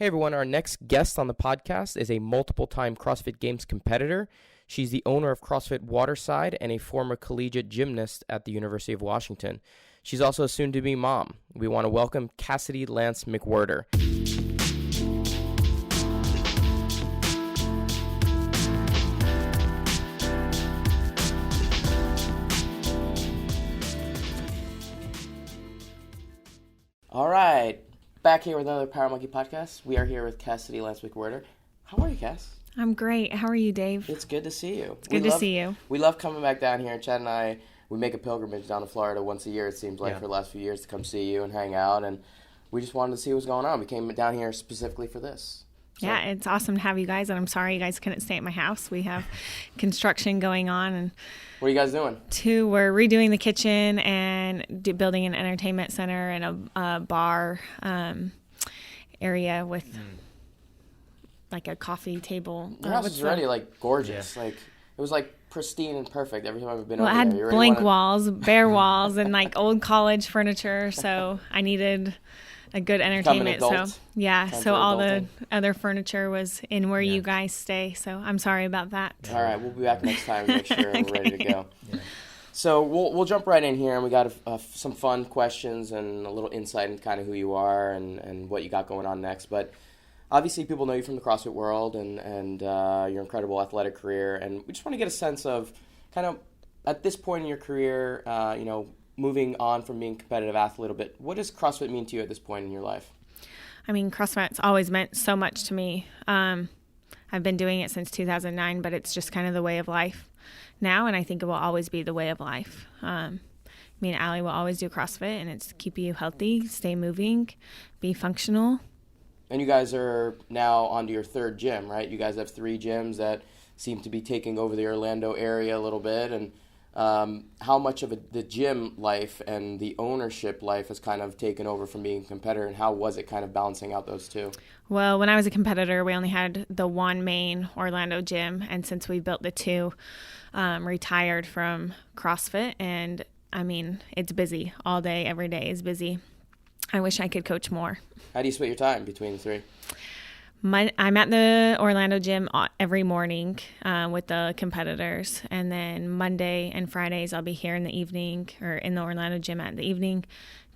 Hey everyone, our next guest on the podcast is a multiple-time CrossFit Games competitor. She's the owner of CrossFit Waterside and a former collegiate gymnast at the University of Washington. She's also a soon-to-be mom. We want to welcome Cassidy Lance-McWherter. All right. Back here with another Power Monkey podcast. We are here with Cassidy Lance-McWherter. How are you, Cass? I'm great. How are you, Dave? It's good to see you. It's good to see you. We love coming back down here. Chad and I, we make a pilgrimage down to Florida once a year, it seems like, for the last few years to come see you and hang out. And we just wanted to see what's going on. We came down here specifically for this. So. Yeah, it's awesome to have you guys, and I'm sorry you guys couldn't stay at my house. We have construction going on. And what are you guys doing? We're redoing the kitchen and building an entertainment center and a bar area with like a coffee table. Your house is already like gorgeous. Yeah. Like it was like pristine and perfect every time I've been over there. Well, it had blank walls, bare walls, and like old college furniture. So I needed a good entertainment. So all the other furniture was in where you guys stay. So I'm sorry about that. All right, we'll be back next time to make sure Okay. we're ready to go. Yeah. So we'll jump right in here, and we got some fun questions and a little insight into kind of who you are and what you got going on next. But obviously, people know you from the CrossFit world and your incredible athletic career, and we just want to get a sense of kind of at this point in your career, moving on from being a competitive athlete a little bit. What does CrossFit mean to you at this point in your life? I mean, CrossFit's always meant so much to me. I've been doing it since 2009, but it's just kind of the way of life now, and I think it will always be the way of life. Me and Allie will always do CrossFit, and it's keep you healthy, stay moving, be functional. And you guys are now onto your third gym, right? You guys have 3 gyms that seem to be taking over the Orlando area a little bit, and how much of the gym life and the ownership life has kind of taken over from being a competitor, and how was it kind of balancing out those two? Well, when I was a competitor, we only had the one main Orlando gym, and since we built the 2, retired from CrossFit, and I mean, it's busy all day, every day is busy. I wish I could coach more. How do you split your time between the 3? I'm at the Orlando gym every morning with the competitors, and then Monday and Fridays I'll be here in the evening, or in the Orlando gym at the evening.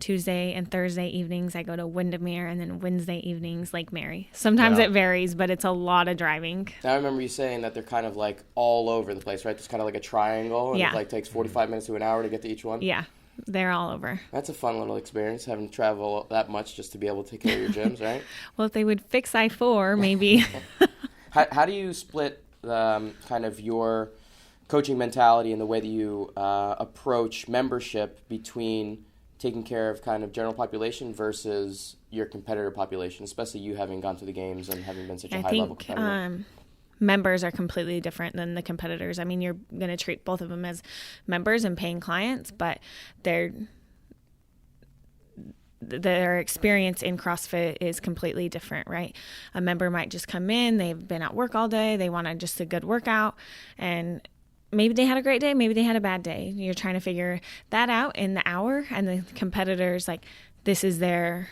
Tuesday and Thursday evenings I go to Windermere, and then Wednesday evenings Lake Mary. Sometimes it varies, but it's a lot of driving. I remember you saying that they're kind of like all over the place, right? There's kind of like a triangle, and it like takes 45 minutes to an hour to get to each one. Yeah. They're all over. That's a fun little experience, having to travel that much just to be able to take care of your gyms, right? Well, if they would fix I-4, maybe. How do you split kind of your coaching mentality and the way that you approach membership between taking care of kind of general population versus your competitor population, especially you having gone to the games and having been such a high-level competitor? Members are completely different than the competitors. I mean, you're going to treat both of them as members and paying clients, but their experience in CrossFit is completely different, right? A member might just come in, they've been at work all day, they want just a good workout, and maybe they had a great day, maybe they had a bad day. You're trying to figure that out in the hour, and the competitors, like, this is their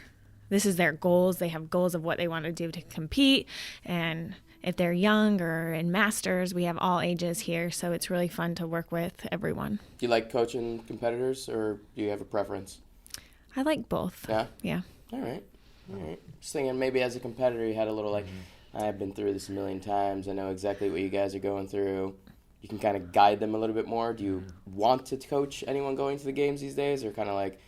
goals. They have goals of what they want to do to compete, and if they're young or in masters, we have all ages here, so it's really fun to work with everyone. Do you like coaching competitors, or do you have a preference? I like both. Yeah? Yeah. All right. Just thinking maybe as a competitor you had a little I've been through this a million times. I know exactly what you guys are going through. You can kind of guide them a little bit more. Do you want to coach anyone going to the games these days, or kind of like,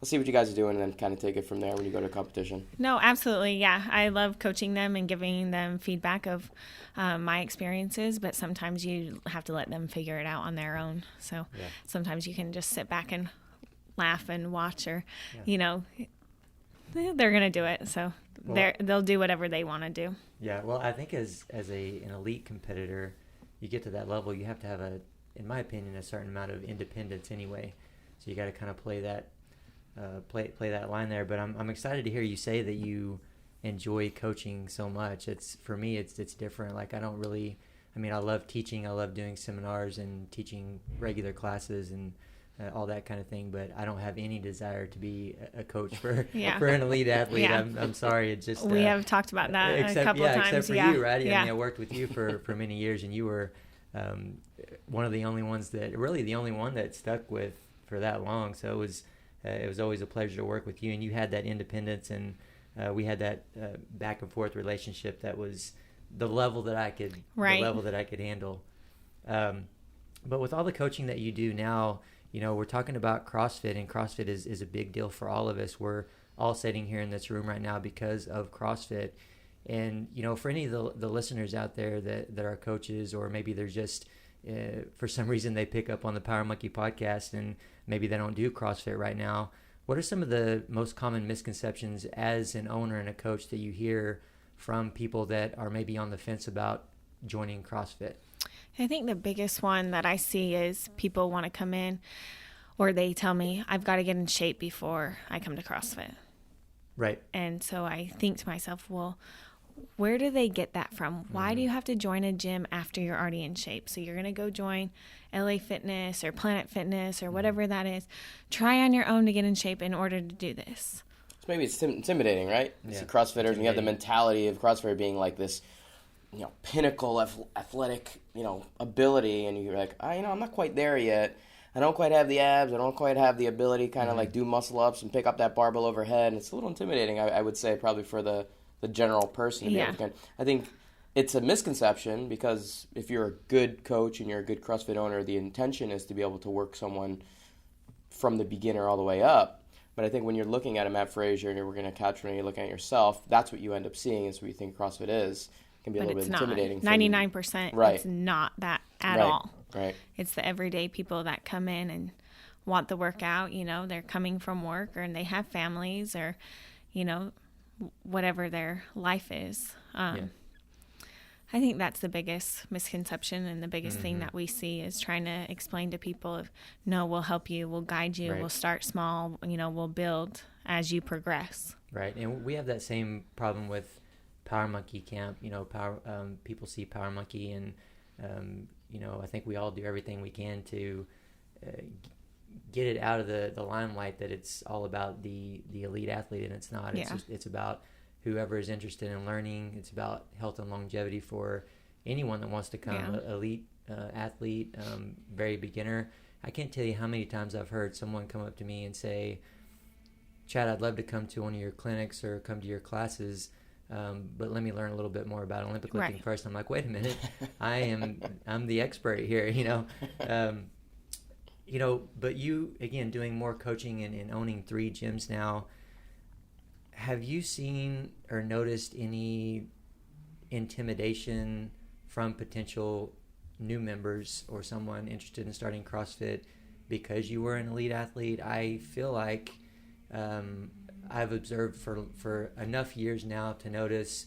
let's see what you guys are doing and then kind of take it from there when you go to competition? No, absolutely. Yeah. I love coaching them and giving them feedback of my experiences, but sometimes you have to let them figure it out on their own. So sometimes you can just sit back and laugh and watch, or, they're going to do it. So they'll do whatever they want to do. Yeah. Well, I think as an elite competitor, you get to that level, you have to have in my opinion, a certain amount of independence anyway. So you got to kind of play that line there. But I'm excited to hear you say that you enjoy coaching so much. For me it's different. Like, I love teaching. I love doing seminars and teaching regular classes, and all that kind of thing. But I don't have any desire to be a coach for Yeah. for an elite athlete. Yeah. I'm sorry. It's just we have talked about that a couple of times. Except for yeah. you, right? Yeah. I mean, I worked with you for many years, and you were one of the only ones really the only one that stuck with for that long. So it was always a pleasure to work with you, and you had that independence, and we had that back and forth relationship that was the level that I could handle. But with all the coaching that you do now, we're talking about CrossFit, and CrossFit is a big deal for all of us. We're all sitting here in this room right now because of CrossFit. And, for any of the listeners out there that are coaches, or maybe they're just, for some reason they pick up on the Power Monkey podcast and maybe they don't do CrossFit right now, what are some of the most common misconceptions as an owner and a coach that you hear from people that are maybe on the fence about joining CrossFit? I think the biggest one that I see is people want to come in, or they tell me, I've got to get in shape before I come to CrossFit. Right. And so I think to myself, well, where do they get that from? Why do you have to join a gym after you're already in shape? So you're going to go join LA Fitness or Planet Fitness or whatever that is. Try on your own to get in shape in order to do this. So maybe it's intimidating, right? Yeah. See CrossFitters, and you have the mentality of CrossFitter being like this, pinnacle athletic, ability, and you're like, I'm not quite there yet. I don't quite have the abs. I don't quite have the ability kind of like do muscle ups and pick up that barbell overhead. And it's a little intimidating, I would say, probably for the general person. I think it's a misconception, because if you're a good coach and you're a good CrossFit owner, the intention is to be able to work someone from the beginner all the way up. But I think when you're looking at a Matt Frazier and you're working at Couch and you're looking at yourself, that's what you end up seeing is what you think CrossFit is. It can be a little bit intimidating. 99%. Right. It's not that at right. all. Right. It's the everyday people that come in and want the workout. They're coming from work, or they have families, or, whatever their life is. I think that's the biggest misconception, and the biggest thing that we see is trying to explain to people, no, we'll help you, we'll guide you, we'll start small, we'll build as you progress. Right, and we have that same problem with Power Monkey Camp. People see Power Monkey, and I think we all do everything we can to get it out of the limelight that it's all about the elite athlete, and it's not. It's about whoever is interested in learning. It's about health and longevity for anyone that wants to come. Elite athlete, very beginner. I can't tell you how many times I've heard someone come up to me and say, Chad, I'd love to come to one of your clinics or come to your classes, but let me learn a little bit more about Olympic lifting first. I'm like, wait a minute, I'm the expert here, but you, again, doing more coaching and owning 3 gyms now, have you seen or noticed any intimidation from potential new members or someone interested in starting CrossFit because you were an elite athlete? I feel like I've observed for enough years now to notice,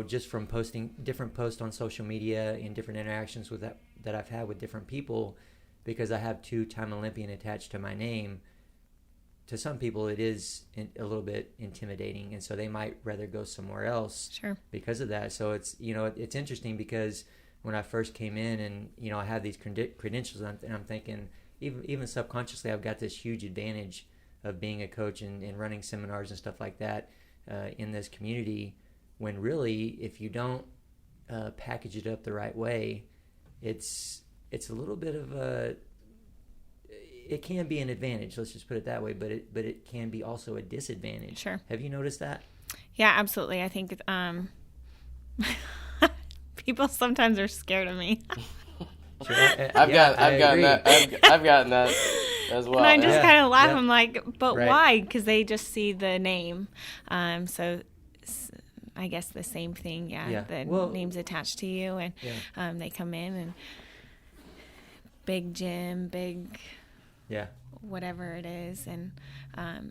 just from posting different posts on social media and different interactions with that I've had with different people, because I have 2-time Olympian attached to my name. To some people, it is a little bit intimidating, and so they might rather go somewhere else because of that. So it's it's interesting, because when I first came in and I have these credentials, and I'm thinking, even subconsciously, I've got this huge advantage of being a coach and running seminars and stuff like that in this community, when really, if you don't package it up the right way, it's a little bit of a... It can be an advantage, let's just put it that way, but it can be also a disadvantage. Sure. Have you noticed that? Yeah, absolutely. I think people sometimes are scared of me. Sure. I've gotten that as well. And I just kind of laugh. Yeah. I'm like, but why? Because they just see the name. So I guess the same thing. The name's attached to you, and they come in and big gym, big... whatever it is, and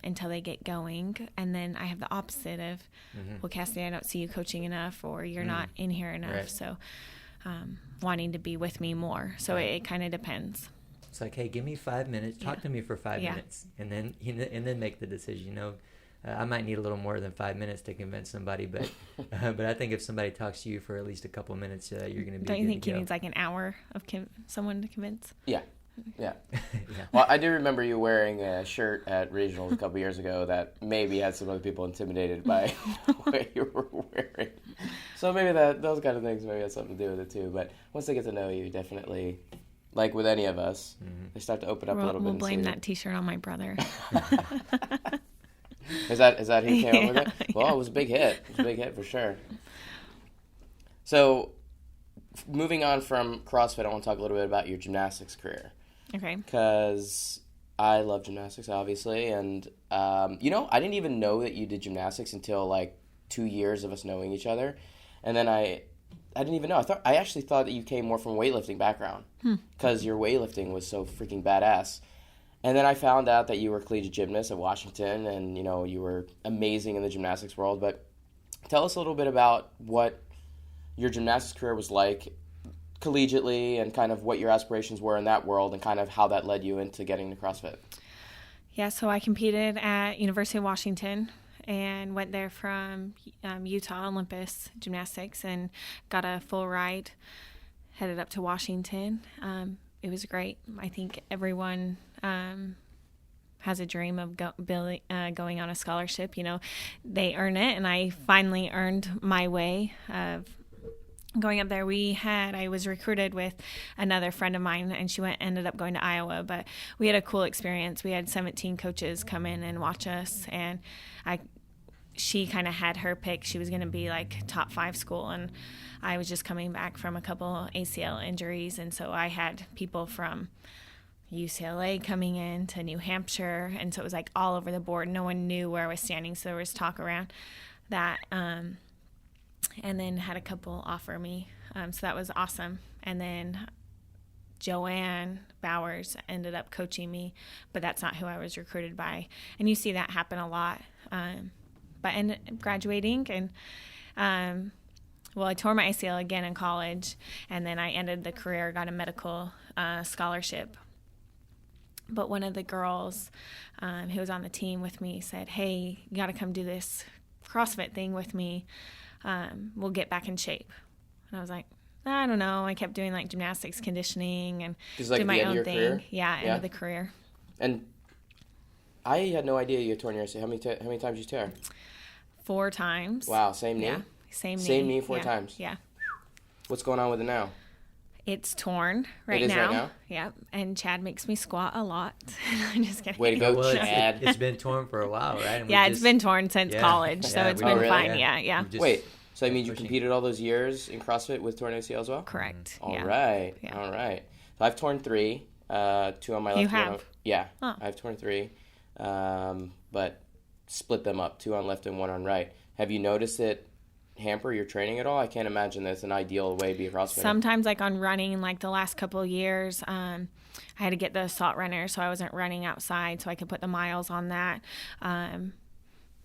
until they get going. And then I have the opposite of, well, Cassidy, I don't see you coaching enough, or you're not in here enough, so wanting to be with me more. So it kind of depends. It's like, hey, give me 5 minutes, talk to me for 5 minutes, and then make the decision. I might need a little more than 5 minutes to convince somebody, but I think if somebody talks to you for at least a couple minutes, you're going to be. Don't you think he needs like an hour of someone to convince? Yeah. Yeah. Yeah. Well, I do remember you wearing a shirt at regionals a couple years ago that maybe had some other people intimidated by what you were wearing. So maybe those kind of things maybe had something to do with it too. But once they get to know you, definitely, like with any of us, they start to open up a little bit. We'll and blame see that T-shirt on my brother. Is that who came up with it? Well, yeah. it was a big hit. It was a big hit for sure. So, moving on from CrossFit, I want to talk a little bit about your gymnastics career. Okay. Because I love gymnastics, obviously, and I didn't even know that you did gymnastics until like 2 years of us knowing each other, and then I didn't even know. I actually thought that you came more from weightlifting background because your weightlifting was so freaking badass. And then I found out that you were a collegiate gymnast at Washington, and you were amazing in the gymnastics world. But tell us a little bit about what your gymnastics career was like collegiately, and kind of what your aspirations were in that world, and kind of how that led you into getting to CrossFit. Yeah, so I competed at University of Washington and went there from Utah Olympus Gymnastics and got a full ride, headed up to Washington. It was great. I think everyone has a dream of going on a scholarship. They earn it, and I finally earned my way of going up there. I was recruited with another friend of mine, and she ended up going to Iowa, but we had a cool experience. We had 17 coaches come in and watch us, and she kind of had her pick. She was going to be like top 5 school, and I was just coming back from a couple ACL injuries, and so I had people from UCLA coming in to New Hampshire, and so it was like all over the board. No one knew where I was standing, so there was talk around that, and then had a couple offer me, so that was awesome. And then Joanne Bowers ended up coaching me, but that's not who I was recruited by, and you see that happen a lot. But I ended up graduating, and I tore my ACL again in college, and then I ended the career, got a medical scholarship. But one of the girls who was on the team with me said, "Hey, you got to come do this CrossFit thing with me. We'll get back in shape." And I was like, I don't know. I kept doing like gymnastics, conditioning, and did my own thing. Career? Yeah, end of the career. And I had no idea you had torn your ACL. How many times did you tear? 4 times. Wow, same knee? Yeah, same knee. Same knee 4 times? Yeah. What's going on with it now? It's torn right It is now. right now? Yep. And Chad makes me squat a lot. I'm just kidding. Way to go, Well, Chad. it's been torn for a while, right? And Yeah, it's been torn since college, so it's been really? fine. Yeah. Wait, so that means you competed all those years in CrossFit with torn ACL as well? Correct. All yeah. right. Yeah. All right. So I've torn 3, 2 on my left. You have? Yeah, Oh. I've torn 3, but split them up, 2 on left and 1 on right. Have you noticed it hamper your training at all? I can't imagine that's an ideal way to be a CrossFitter. Sometimes, like on running, like the last couple of years, I had to get the assault runner, so I wasn't running outside, so I could put the miles on that.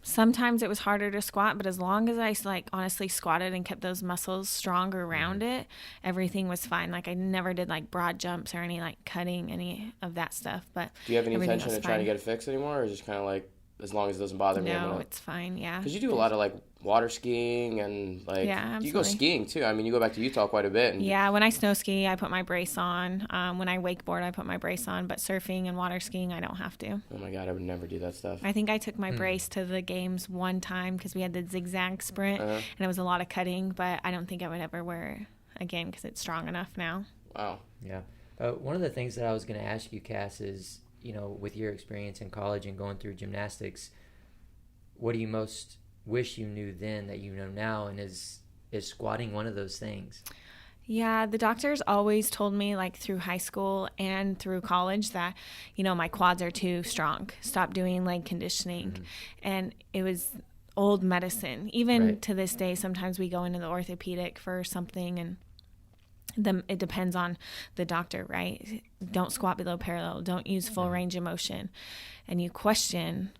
Sometimes it was harder to squat, but as long as I honestly squatted and kept those muscles strong around it, everything was fine. Like I never did like broad jumps or any like cutting, any of that stuff. But do you have any everything intention was of trying to fine. get it fixed anymore, or is it just kind of like as long as it doesn't bother me? No, it's fine. Yeah. Because you do a lot of like water skiing and like Yeah, you go absolutely. skiing too. I mean, you go back to Utah quite a bit. And Yeah, when I snow ski, I put my brace on. When I wakeboard, I put my brace on. But surfing and water skiing, I don't have to. Oh my God, I would never do that stuff. I think I took my brace to the games one time because we had the zigzag sprint, and it was a lot of cutting. But I don't think I would ever wear it again because it's strong enough now. Wow. Yeah. One of the things that I was going to ask you, Cass, is, with your experience in college and going through gymnastics, what do you most wish you knew then that you know now, and is squatting one of those things? Yeah, the doctors always told me, like through high school and through college, that, my quads are too strong. Stop doing leg conditioning. Mm-hmm. And it was old medicine. Even Right. to this day, sometimes we go into the orthopedic for something, and it depends on the doctor, right? Don't squat below parallel. Don't use full range of motion. And you question,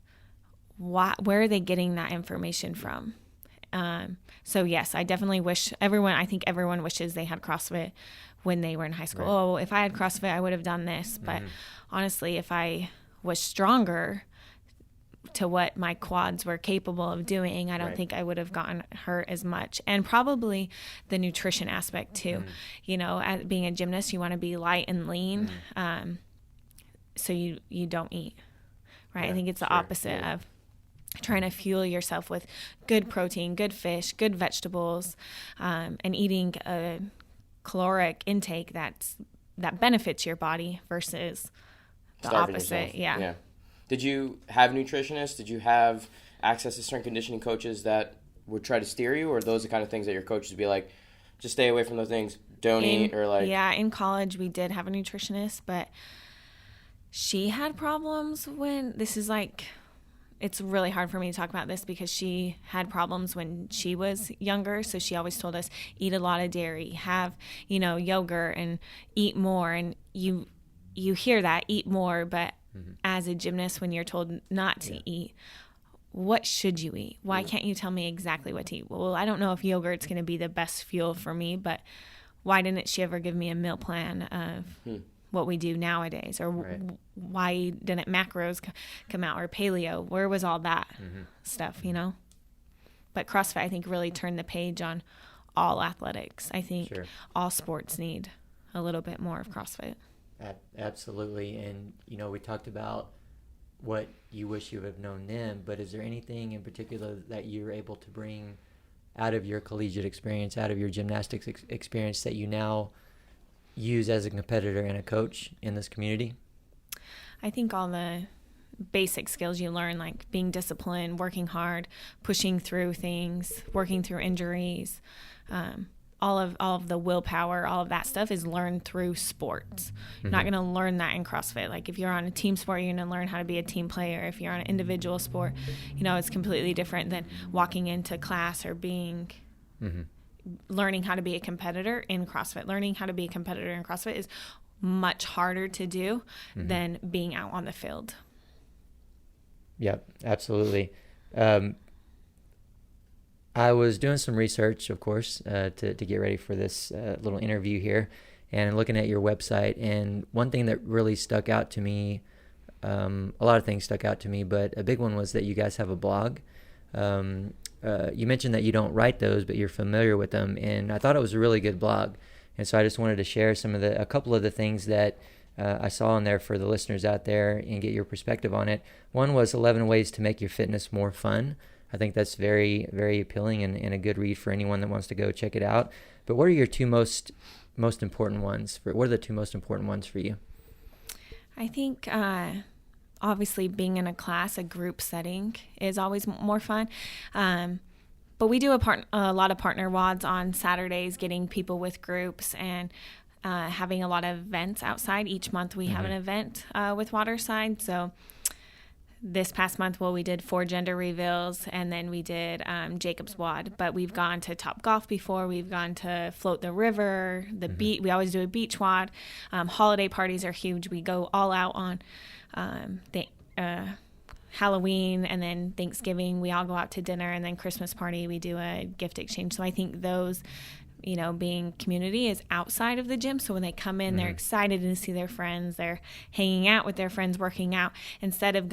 where are they getting that information from? So yes, I definitely wish I think everyone wishes they had CrossFit when they were in high school. Right. Oh, if I had CrossFit, I would have done this. But honestly, if I was stronger, to what my quads were capable of doing, I don't Right. think I would have gotten hurt as much. And probably the nutrition aspect too. You know, as being a gymnast, you want to be light and lean, so you don't eat, right? Yeah, I think it's the sure. opposite of trying to fuel yourself with good protein, good fish, good vegetables, and eating a caloric intake that benefits your body versus the Starving opposite. yourself. Yeah. Did you have nutritionists? Did you have access to strength conditioning coaches that would try to steer you, or are those the kind of things that your coaches would be like, just stay away from those things, don't eat, or like? Yeah, in college we did have a nutritionist, but she had problems it's really hard for me to talk about this because she had problems when she was younger. So she always told us, eat a lot of dairy, have, yogurt, and eat more. And you hear that, eat more, but as a gymnast, when you're told not to eat, what should you eat? Why can't you tell me exactly what to eat? Well, I don't know if yogurt's going to be the best fuel for me, but why didn't she ever give me a meal plan of what we do nowadays? Or why didn't macros come out, or paleo? Where was all that stuff, But CrossFit, I think, really turned the page on all athletics. I think all sports need a little bit more of CrossFit. Absolutely. And, we talked about what you wish you would have known then, but is there anything in particular that you're able to bring out of your collegiate experience, out of your gymnastics experience that you now use as a competitor and a coach in this community? I think all the basic skills you learn, like being disciplined, working hard, pushing through things, working through injuries, all of the willpower, all of that stuff is learned through sports. You're not going to learn that in CrossFit. Like if you're on a team sport, you're going to learn how to be a team player. If you're on an individual sport, it's completely different than walking into class or being learning how to be a competitor in CrossFit. Learning how to be a competitor in CrossFit is much harder to do than being out on the field. Yep, absolutely. I was doing some research, of course, to get ready for this little interview here, and looking at your website. And one thing that really stuck out to me, a lot of things stuck out to me, but a big one was that you guys have a blog. You mentioned that you don't write those, but you're familiar with them, and I thought it was a really good blog. And so I just wanted to share a couple of the things that I saw in there for the listeners out there and get your perspective on it. One was 11 ways to make your fitness more fun. I think that's very, very appealing and a good read for anyone that wants to go check it out. But what are your two most important ones? What are the two most important ones for you? I think obviously being in a class, a group setting is always more fun. But we do a lot of partner WODs on Saturdays, getting people with groups and having a lot of events outside. Each month we have an event with Waterside. So this past month, we did 4 gender reveals, and then we did Jacob's WOD. But we've gone to Top Golf before. We've gone to Float the River, the beach. We always do a beach WOD. Holiday parties are huge. We go all out on Halloween, and then Thanksgiving. We all go out to dinner, and then Christmas party, we do a gift exchange. So I think those, being community is outside of the gym. So when they come in, they're excited to see their friends. They're hanging out with their friends, working out, instead of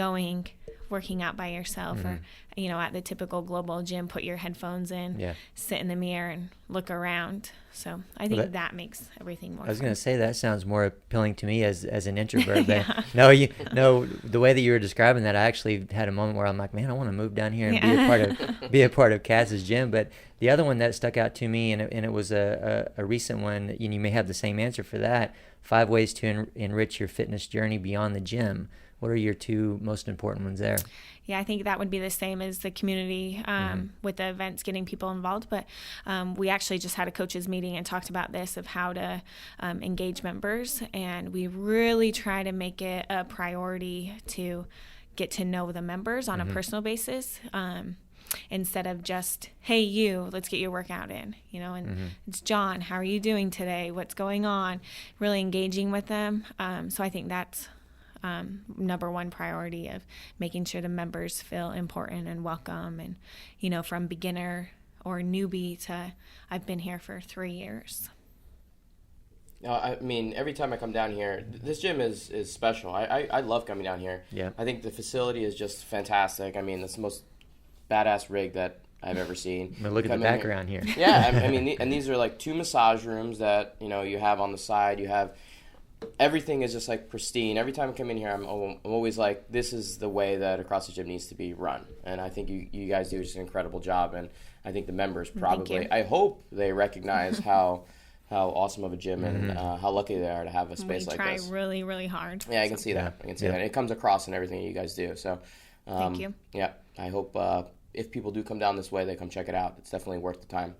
working out by yourself or, at the typical global gym, put your headphones in, sit in the mirror and look around. So I think that makes everything more fun. I was going to say that sounds more appealing to me as an introvert. But no, the way that you were describing that, I actually had a moment where I'm like, man, I want to move down here and be a part of Cass's gym. But the other one that stuck out to me, and it was a recent one, and you may have the same answer for that, 5 ways to enrich your fitness journey beyond the gym. What are your two most important ones there? Yeah, I think that would be the same as the community with the events, getting people involved. But we actually just had a coaches meeting and talked about this, of how to engage members. And we really try to make it a priority to get to know the members on a personal basis. Instead of just, hey, let's get your workout in, and it's John, how are you doing today? What's going on? Really engaging with them. So I think that's number one priority, of making sure the members feel important and welcome, and, from beginner or newbie to I've been here for 3 years. I mean, every time I come down here, this gym is special. I love coming down here. Yeah. I think the facility is just fantastic. I mean, it's the most badass rig that I've ever seen. I mean, look at the background here. Yeah, I mean, and these are like 2 massage rooms that, you know, you have on the side. You have, everything is just like pristine. Every time I come in here, I'm always like, this is the way that a CrossFit gym needs to be run. And I think you guys do just an incredible job. And I think the members probably, I hope they recognize how awesome of a gym and how lucky they are to have a space like this. We try really, really hard. Yeah, I can see that. I can see that. It comes across in everything you guys do. So, thank you. Yeah, I hope if people do come down this way, they come check it out. It's definitely worth the time.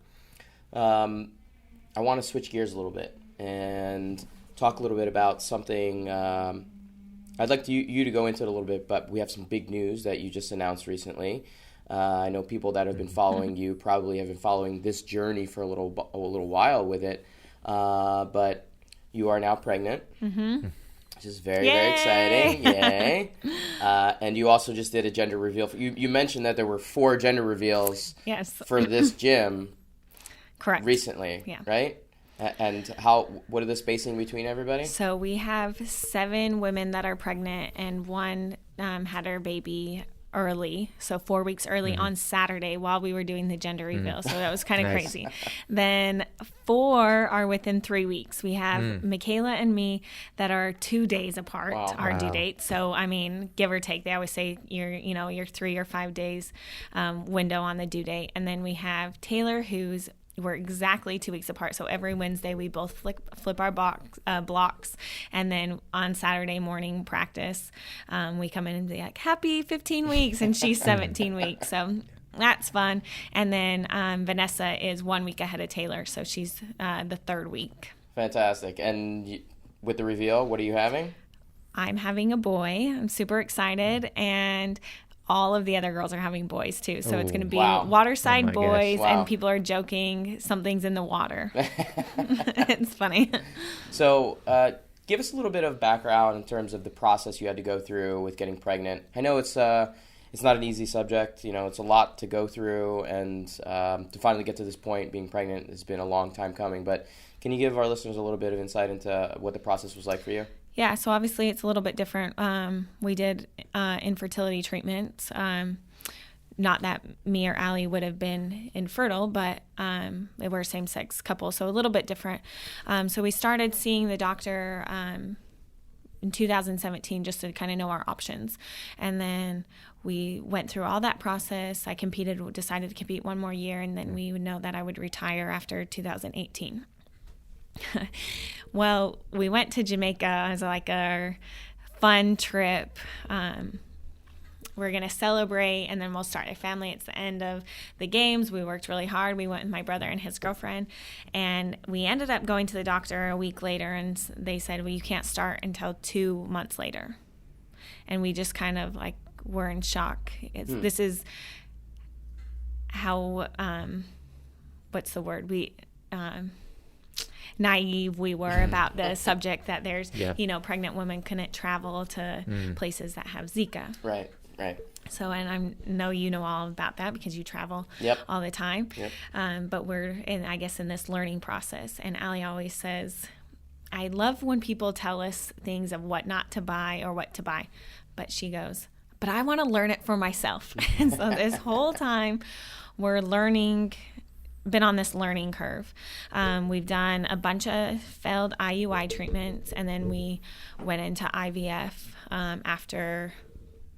I want to switch gears a little bit and talk a little bit about something. I'd like you to go into it a little bit, but we have some big news that you just announced recently. I know people that have been following you probably have been following this journey for a little while with it. But you are now pregnant, which is very, very exciting. Yay. And you also just did a gender reveal. You mentioned that there were 4 gender reveals for this gym. Correct. Recently, right? And what are the spacing between everybody? So we have 7 women that are pregnant, and 1 had her baby early, so 4 weeks early on Saturday while we were doing the gender reveal. So that was kind of crazy. Then 4 are within 3 weeks. We have Michaela and me that are 2 days apart, our due date. So, I mean, give or take, they always say your 3 or 5 days window on the due date. And then we have Taylor, we're exactly 2 weeks apart. So every Wednesday we both flip our blocks. And then on Saturday morning practice, we come in and be like, happy 15 weeks. And she's 17 weeks. So that's fun. And then Vanessa is 1 week ahead of Taylor. So she's the 3rd week. Fantastic. And with the reveal, what are you having? I'm having a boy. I'm super excited. And all of the other girls are having boys too. So it's going to be waterside boys, and people are joking something's in the water. It's funny. So give us a little bit of background in terms of the process you had to go through with getting pregnant. I know it's not an easy subject. You know, it's a lot to go through, and to finally get to this point, being pregnant, has been a long time coming. But can you give our listeners a little bit of insight into what the process was like for you? Yeah, so obviously it's a little bit different. We did infertility treatments. Not that me or Allie would have been infertile, but they were a same-sex couple, so a little bit different. So we started seeing the doctor in 2017 just to kind of know our options. And then we went through all that process. I decided to compete 1 more year, and then we would know that I would retire after 2018. Well, we went to Jamaica as like our fun trip. We're going to celebrate, and then we'll start a family. It's the end of the games. We worked really hard. We went with my brother and his girlfriend, and we ended up going to the doctor a week later, and they said, well, you can't start until 2 months later. And we just kind of like were in shock. This is how, what's the word? Naive we were about the subject that there's, pregnant women couldn't travel to places that have Zika. Right. So, and I know you know all about that because you travel all the time. Yep. But we're I guess in this learning process. And Allie always says, I love when people tell us things of what not to buy or what to buy. But she goes, but I want to learn it for myself. And so this whole time we're been on this learning curve. We've done a bunch of failed IUI treatments, and then we went into IVF after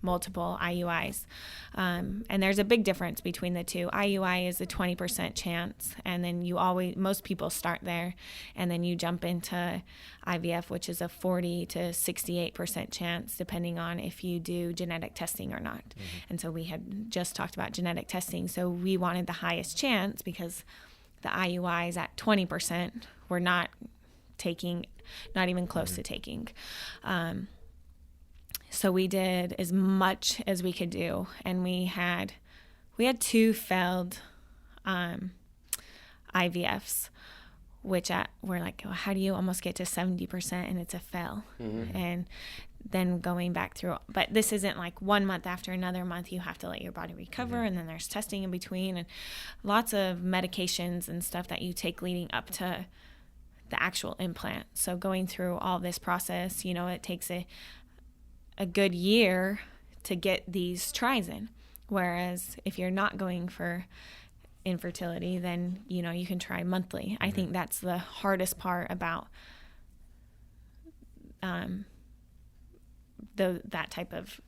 multiple IUIs. And there's a big difference between the two. IUI is a 20% chance, and then most people start there, and then you jump into IVF, which is a 40 to 68% chance, depending on if you do genetic testing or not. Mm-hmm. And so we had just talked about genetic testing, so we wanted the highest chance because the IUIs at 20% we're not even close to taking. So we did as much as we could do, and we had 2 failed IVFs, which we're like, well, how do you almost get to 70% and it's a fail? Mm-hmm. And then going back through, but this isn't like 1 month after another month. You have to let your body recover, and then there's testing in between, and lots of medications and stuff that you take leading up to the actual implant. So going through all this process, it takes a good year to get these tries in. Whereas if you're not going for infertility, then, you can try monthly. I think that's the hardest part about that type of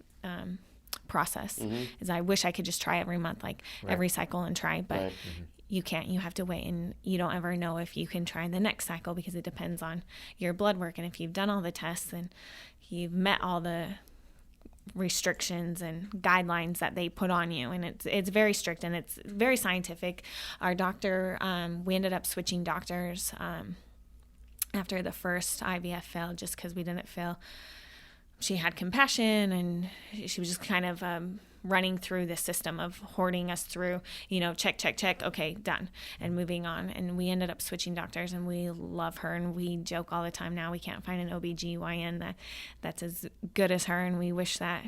process is I wish I could just try every month, like every cycle and try, but you can't. You have to wait, and you don't ever know if you can try the next cycle because it depends on your blood work. And if you've done all the tests and you've met all the restrictions and guidelines that they put on you, and it's very strict and it's very scientific. Our doctor, we ended up switching doctors after the first IVF failed, just because we didn't feel she had compassion, and she was just kind of running through the system of hoarding us through, check, okay, done, and moving on. And we ended up switching doctors, and we love her, and we joke all the time now we can't find an OBGYN that's as good as her, and we wish that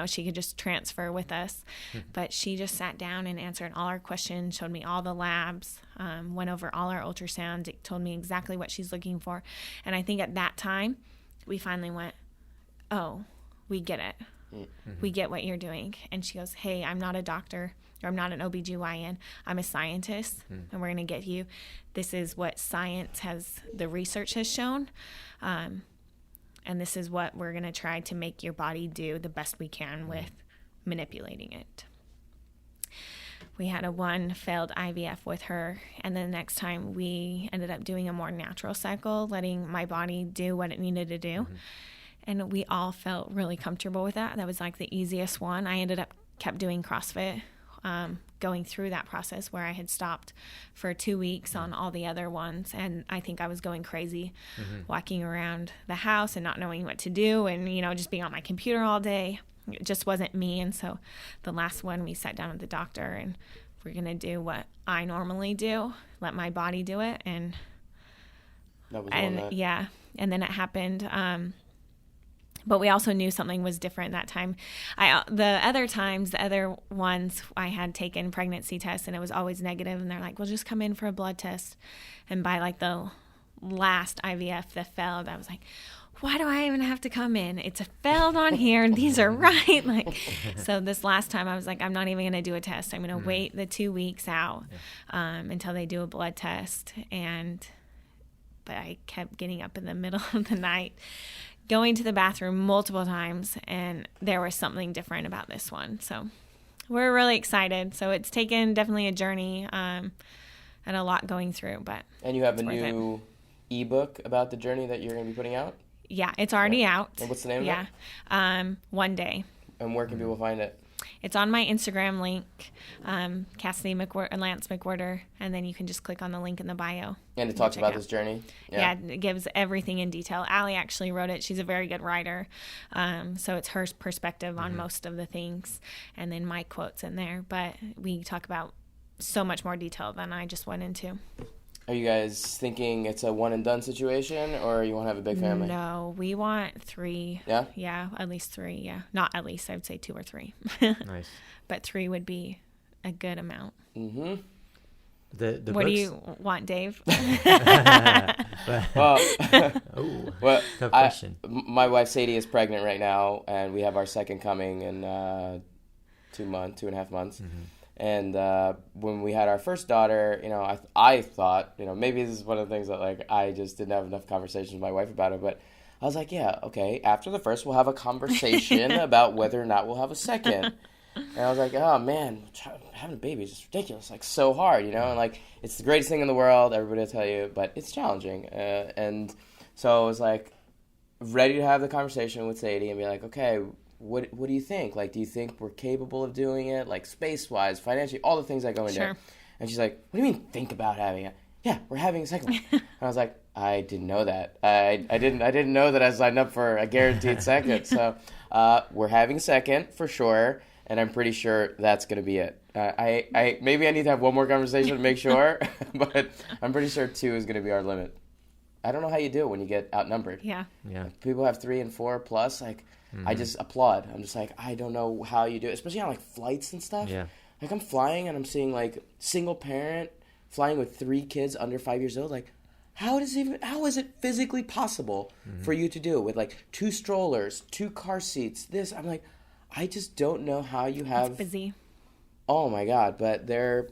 she could just transfer with us. But she just sat down and answered all our questions, showed me all the labs, went over all our ultrasounds, told me exactly what she's looking for. And I think at that time we finally went, oh, we get it. We get what you're doing. And she goes, hey, I'm not a doctor, or I'm not an OBGYN. I'm a scientist, and we're going to get you. This is what science the research has shown. And this is what we're going to try to make your body do the best we can with manipulating it. We had one failed IVF with her, and then the next time we ended up doing a more natural cycle, letting my body do what it needed to do. And we all felt really comfortable with that. That was like the easiest one. I kept doing CrossFit, going through that process where I had stopped for 2 weeks on all the other ones. And I think I was going crazy, walking around the house and not knowing what to do, and, just being on my computer all day. It just wasn't me. And so the last one, we sat down with the doctor, and we're going to do what I normally do, let my body do it. And that was and then it happened. But we also knew something was different that time. The other ones, I had taken pregnancy tests, and it was always negative. And they're like, well, just come in for a blood test. And by like the last IVF that failed, I was like, why do I even have to come in? It's a failed on here, and these are right. So this last time I was like, I'm not even going to do a test. I'm going to wait the 2 weeks out until they do a blood test. But I kept getting up in the middle of the night, going to the bathroom multiple times, and there was something different about this one. So we're really excited. So it's taken definitely a journey and a lot going through. And you have a new ebook about the journey that you're going to be putting out? Yeah, it's already out. And what's the name of it? Yeah, One Day. And where can people find it? It's on my Instagram link, Cassidy Lance-McWherter, and then you can just click on the link in the bio. And it talks about this journey? Yeah, it gives everything in detail. Allie actually wrote it. She's a very good writer, so it's her perspective on most of the things, and then my quotes in there. But we talk about so much more detail than I just went into. Are you guys thinking it's a one-and-done situation, or you want to have a big family? No, we want 3. Yeah? Yeah, at least 3, yeah. Not at least, I would say 2 or 3. Nice. But 3 would be a good amount. Mm-hmm. The what do you want, Dave? Well, tough question. My wife Sadie is pregnant right now, and we have our second coming in 2.5 months. And when we had our first daughter, I thought, maybe this is one of the things that, I just didn't have enough conversations with my wife about it. But I was like, yeah, okay, after the first, we'll have a conversation about whether or not we'll have a second. And I was like, oh, man, having a baby is just ridiculous, so hard, And, it's the greatest thing in the world, everybody will tell you, but it's challenging. And so I was, ready to have the conversation with Sadie and be like, okay, what do you think? Do you think we're capable of doing it? Space-wise, financially, all the things that go into it. And she's like, what do you mean think about having it? Yeah, we're having a second one. And I was like, I didn't know that. I didn't know that I signed up for a guaranteed second. So we're having a second for sure, and I'm pretty sure that's going to be it. I maybe I need to have one more conversation to make sure, but I'm pretty sure 2 is going to be our limit. I don't know how you do it when you get outnumbered. Yeah. People have 3 and 4 plus, I just applaud. I'm just I don't know how you do it, especially on flights and stuff. Yeah. I'm flying and I'm seeing single parent flying with 3 kids under 5 years old. how is it physically possible for you to do it with like 2 strollers, 2 car seats, this? I'm like, I just don't know how you have... It's busy. Oh my God. But they're,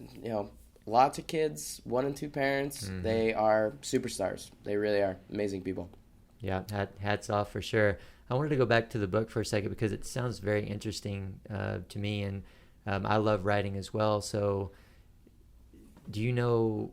lots of kids, 1 and 2 parents. They are superstars. They really are amazing people. Yeah, hats off for sure. I wanted to go back to the book for a second because it sounds very interesting to me, and I love writing as well. So do you know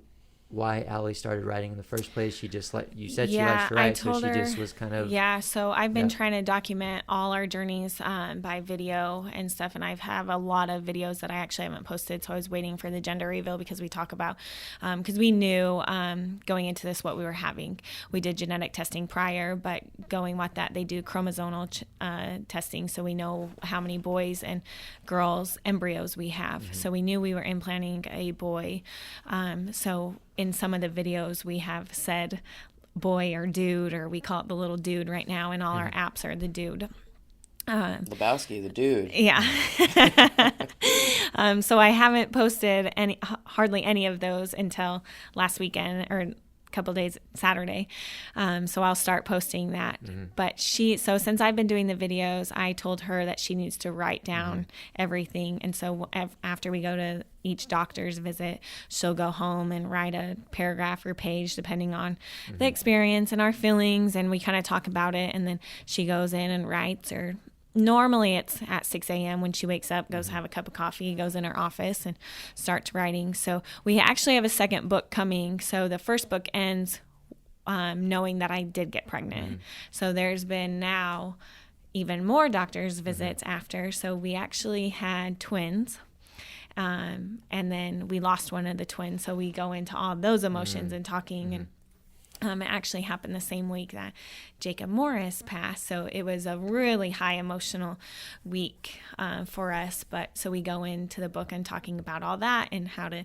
why Allie started writing in the first place? She just you said she likes to write, so she just was kind of... Yeah, so I've been trying to document all our journeys by video and stuff, and I have a lot of videos that I actually haven't posted, so I was waiting for the gender reveal because we talk about, because we knew going into this what we were having. We did genetic testing prior, but going with that, they do chromosomal testing, so we know how many boys and girls embryos we have. So we knew we were implanting a boy. So in some of the videos we have said boy or dude, or we call it the little dude right now, and all our apps are the dude. Lebowski, the dude. Yeah. So I haven't posted hardly any of those until last weekend, or couple days, Saturday. So I'll start posting that. But so since I've been doing the videos, I told her that she needs to write down everything. And so after we go to each doctor's visit, she'll go home and write a paragraph or page depending on the experience and our feelings. And we kind of talk about it. And then she goes in and writes, or normally it's at 6 a.m. when she wakes up, goes have a cup of coffee, goes in her office and starts writing. So we actually have a second book coming. So the first book ends knowing that I did get pregnant. So there's been now even more doctor's visits after. So we actually had twins. And then we lost one of the twins. So we go into all those emotions and talking and it actually happened the same week that Jacob Morris passed. So it was a really high emotional week for us. But so we go into the book and talking about all that and how to,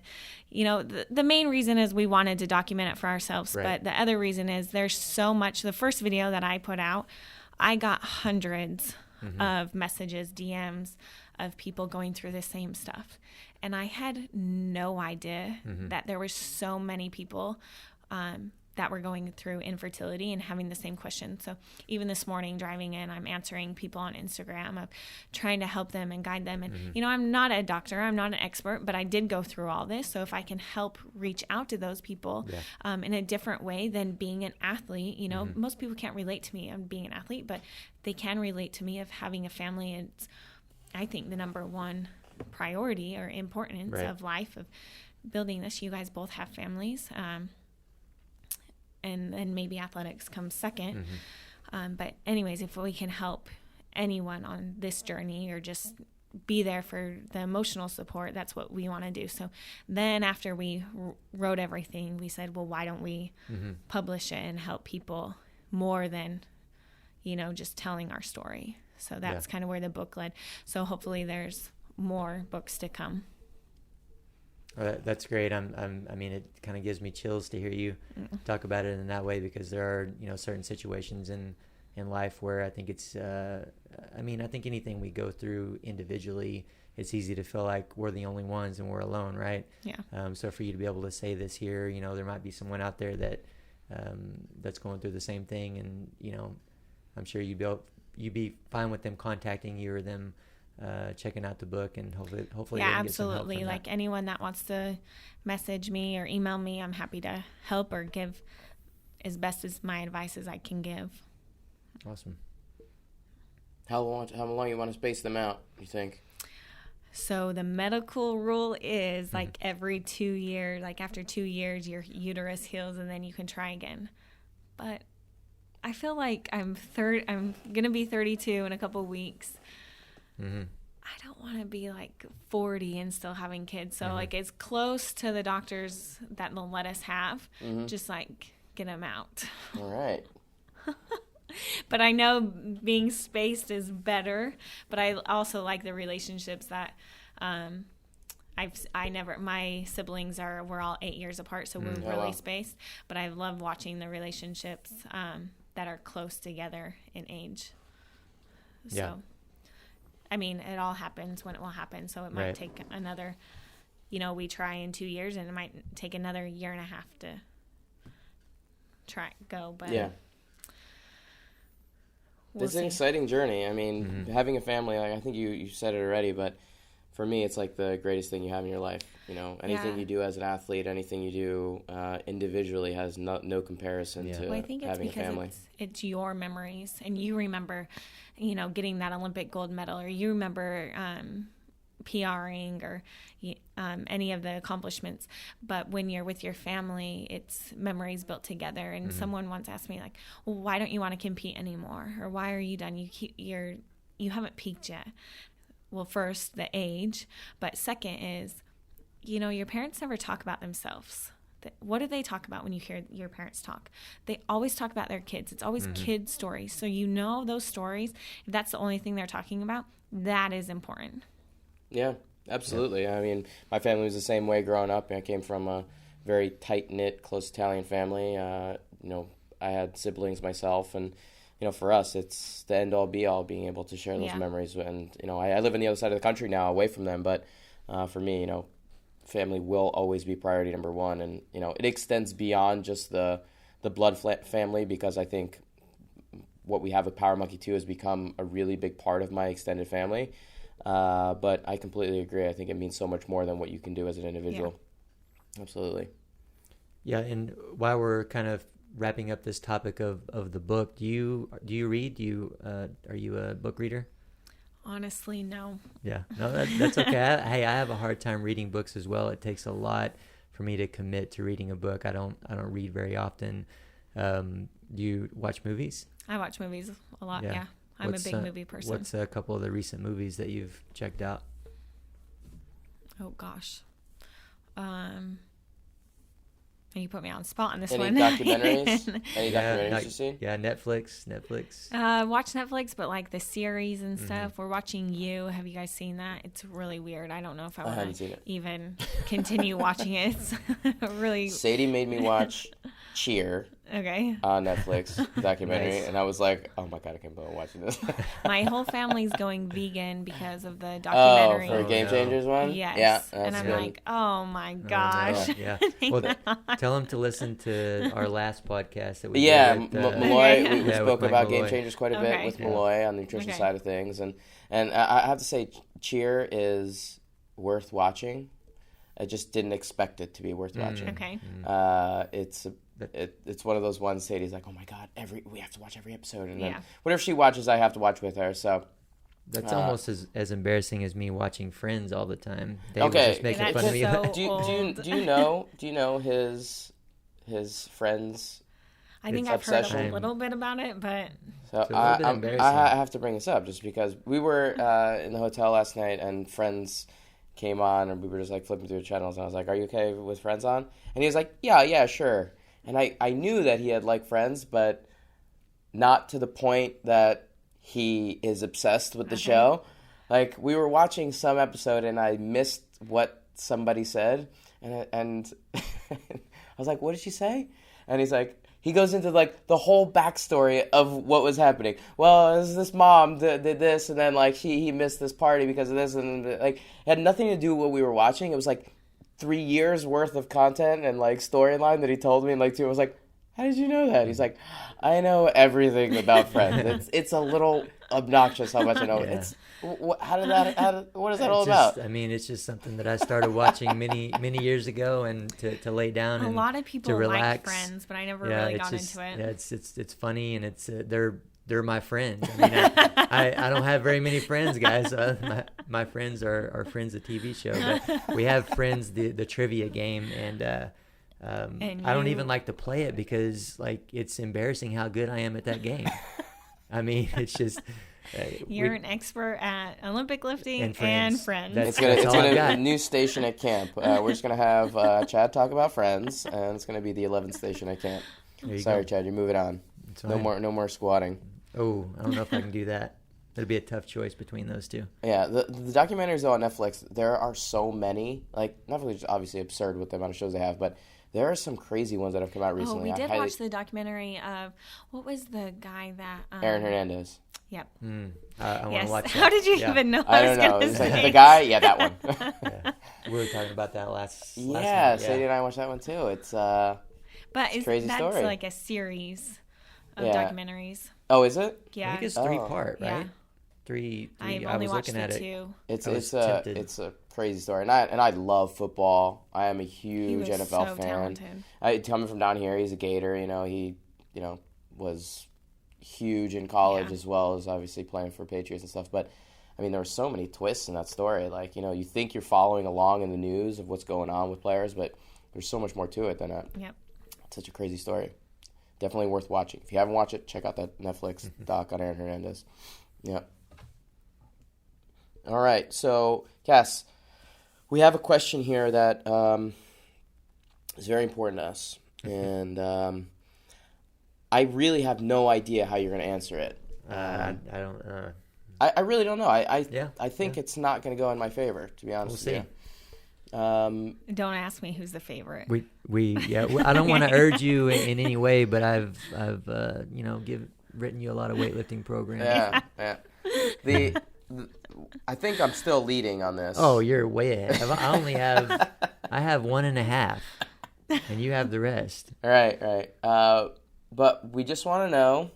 the main reason is we wanted to document it for ourselves. Right. But the other reason is there's so much. The first video that I put out, I got hundreds of messages, DMs of people going through the same stuff. And I had no idea that there were so many people that were going through infertility and having the same question. So even this morning driving in, I'm answering people on Instagram of trying to help them and guide them. And, I'm not a doctor, I'm not an expert, but I did go through all this. So if I can help reach out to those people in a different way than being an athlete, most people can't relate to me on being an athlete, but they can relate to me of having a family. It's, I think, the number one priority or importance of life, of building this. You guys both have families. And then maybe athletics comes second. But anyways, if we can help anyone on this journey or just be there for the emotional support, that's what we want to do. So then after we wrote everything, we said, well, why don't we publish it and help people more than, just telling our story. So that's kind of where the book led. So hopefully there's more books to come. That's great. I mean, it kind of gives me chills to hear you talk about it in that way, because there are, certain situations in life where I think it's, I think anything we go through individually, it's easy to feel like we're the only ones and we're alone, right? Yeah. So for you to be able to say this here, there might be someone out there that that's going through the same thing, and I'm sure you'd be fine with them contacting you or them checking out the book, and hopefully yeah, they can get some help absolutely. from Like that. anyone that wants to message me or email me, I'm happy to help or give as best as my advice as I can give. Awesome. How long you want to space them out, you think? So the medical rule is like every 2 years, like after 2 years, your uterus heals and then you can try again. But I feel like I'm going to be 32 in a couple weeks. I don't want to be like 40 and still having kids. So like it's close to the doctors that they'll let us have. Just like get them out. All right. But I know being spaced is better. But I also like the relationships that my siblings we're all 8 years apart, so we're really spaced. But I love watching the relationships that are close together in age. So. Yeah. I mean, it all happens when it will happen. So it might take another, we try in 2 years, and it might take another year and a half to track go. But yeah. It's an exciting journey. I mean, having a family, like I think you said it already, but for me, it's like the greatest thing you have in your life. You know, anything you do as an athlete, anything you do individually has no comparison to I think it's having a because family. It's your memories, and you remember, you know, getting that Olympic gold medal, or you remember PRing or any of the accomplishments. But when you're with your family, it's memories built together. And someone once asked me, like, well, why don't you want to compete anymore? Or why are you done? You haven't peaked yet. Well, first, the age. But second is, you know, your parents never talk about themselves. What do they talk about when you hear your parents talk? They always talk about their kids. It's always kid stories. So you know those stories. If that's the only thing they're talking about, that is important. Yeah, absolutely. I mean, my family was the same way growing up. I came from a very tight-knit, close Italian family. You know, I had siblings myself, and, you know, for us, it's the end-all, be-all, being able to share those memories. And, you know, I live on the other side of the country now, away from them, but for me, you know, family will always be priority number one. And, you know, it extends beyond just the blood family, because I think what we have with Power Monkey 2 has become a really big part of my extended family. But I completely agree. I think it means so much more than what you can do as an individual. Yeah. Absolutely. Yeah, and while we're kind of wrapping up this topic of the book, do you read? Are you a book reader? Honestly, no. Yeah, no, that's okay. I have a hard time reading books as well. It takes a lot for me to commit to reading a book. I don't read very often. Do you watch movies? I watch movies a lot. Yeah. I'm a big movie person. What's a couple of the recent movies that you've checked out? Oh gosh, you put me on the spot on this Any one. documentaries? Any documentaries you've seen? Yeah, Netflix. Watch Netflix, but like the series and stuff. We're watching You. Have you guys seen that? It's really weird. I don't know if I want to even continue watching it. It's really. Sadie made me watch Cheer. Okay. On Netflix documentary, nice. And I was like, "Oh my god, I can't believe I'm watching this." My whole family's going vegan because of the documentary. Oh, for Game Changers one? Yes. Yeah, and I'm like, oh my gosh. Oh, no. Yeah. Well, tell them to listen to our last podcast that we did. With, Malloy. We spoke about Malloy. Game Changers quite a bit with Malloy on the nutrition side of things, and I have to say, Cheer is worth watching. I just didn't expect it to be worth watching. Okay. It's one of those ones. Sadie's like, oh my god, we have to watch every episode, and then whatever she watches, I have to watch with her. So that's almost as embarrassing as me watching Friends all the time. They were just making fun of me. Do you know his Friends? I think I've heard a little bit about it, but so I have to bring this up just because we were in the hotel last night and Friends came on, and we were just like flipping through the channels, and I was like, "Are you okay with Friends on?" And he was like, "Yeah, sure." And I knew that he had liked Friends, but not to the point that he is obsessed with the show. Like, we were watching some episode, and I missed what somebody said, and I was like, "What did she say?" And he's like, he goes into like the whole backstory of what was happening. Well, this mom did this, and then like he missed this party because of this, and like it had nothing to do with what we were watching. It was like 3 years worth of content and like storyline that he told me, and like I was like, how did you know that? He's like, I know everything about Friends. It's a little obnoxious how much I know. Yeah. What is that all about? I mean, it's just something that I started watching many years ago, and to lay down and a lot of people to relax. like Friends, but I never really got into it. Yeah, it's funny, and it's they're my friends. I mean, I don't have very many friends, guys. My friends are Friends, the TV show, but we have Friends, the trivia game, and I don't even like to play it because like it's embarrassing how good I am at that game. I mean, it's just you're an expert at Olympic lifting and Friends. It's gonna be a new station at camp. We're just gonna have Chad talk about Friends, and it's gonna be the 11th station at camp. Sorry, Chad, you're moving on. No more squatting. Oh, I don't know if I can do that. It'd be a tough choice between those two. Yeah, the documentaries though on Netflix, there are so many. Like Netflix is obviously absurd with the amount of shows they have, but there are some crazy ones that have come out recently. Oh, we did watch the documentary of, what was the guy that... Aaron Hernandez. Yep. I want to watch that. How did you even know I don't know. It's like the guy, that one. Yeah. We were talking about that last night. Yeah, Sadie and I watched that one too. It's... But crazy that's story. like a series of Yeah. documentaries. Oh, is it? Yeah. I think it's Oh. 3-part, right? Yeah. Three. I've I only was watched looking at the it. two. It's I was a tempted. it's a crazy story, and I love football. I am a He huge was NFL so fan. talented. Coming from down here, he's a Gator. He was huge in college Yeah. as well as obviously playing for Patriots and stuff. But I mean, there were so many twists in that story. Like, you think you're following along in the news of what's going on with players, but there's so much more to it than that. Yep. It's such a crazy story. Definitely worth watching. If you haven't watched it, check out that Netflix doc on Aaron Hernandez. Yeah. All right. So, Cass, we have a question here that is very important to us. And I really have no idea how you're going to answer it. I don't. I really don't know. I think Yeah. it's not going to go in my favor, to be honest We'll with see. you. Don't ask me who's the favorite. I don't want to urge you in any way, but I've written you a lot of weightlifting programs. Yeah. I think I'm still leading on this. Oh, you're way ahead. I have 1.5, and you have the rest. Right. But we just want to know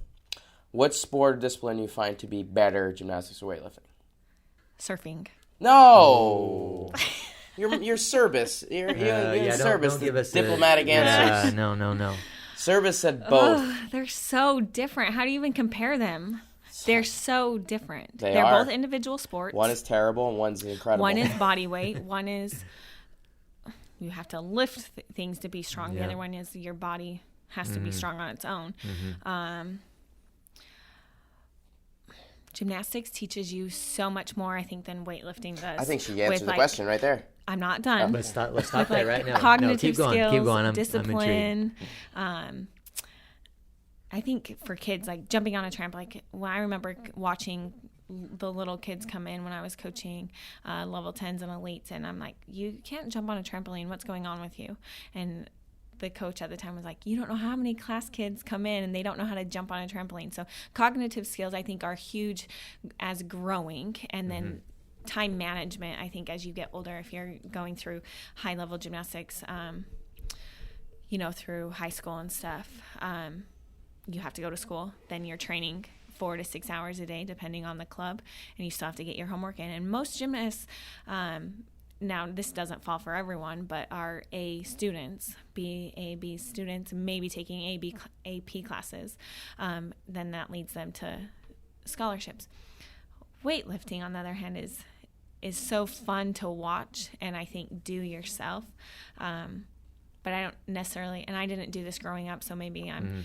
what sport or discipline you find to be better, gymnastics or weightlifting. Surfing. No. You're Service. You're Service. Don't give us diplomatic answers. No. Service said both. Oh, they're so different. How do you even compare them? They're so different. They're both individual sports. One is terrible and one's incredible. One is body weight. One is you have to lift things to be strong. Yeah. The other one is your body has to be strong on its own. Gymnastics teaches you so much more, I think, than weightlifting does. I think she answered the question right there. I'm not done. Let's stop there right now. Cognitive keep going. skills, Keep going. I'm discipline. I think for kids, like jumping on a trampoline, like when I remember watching the little kids come in when I was coaching level 10s and elites, and I'm like, you can't jump on a trampoline. What's going on with you? And the coach at the time was like, you don't know how many class kids come in and they don't know how to jump on a trampoline. So cognitive skills, I think, are huge as growing. And then time management, I think, as you get older, if you're going through high-level gymnastics, through high school and stuff, you have to go to school. Then you're training 4 to 6 hours a day, depending on the club, and you still have to get your homework in. And most gymnasts, now this doesn't fall for everyone, but are A students, B students, maybe taking AP classes. Then that leads them to scholarships. Weightlifting, on the other hand, is so fun to watch and I think do yourself. But I don't necessarily, and I didn't do this growing up, so maybe I'm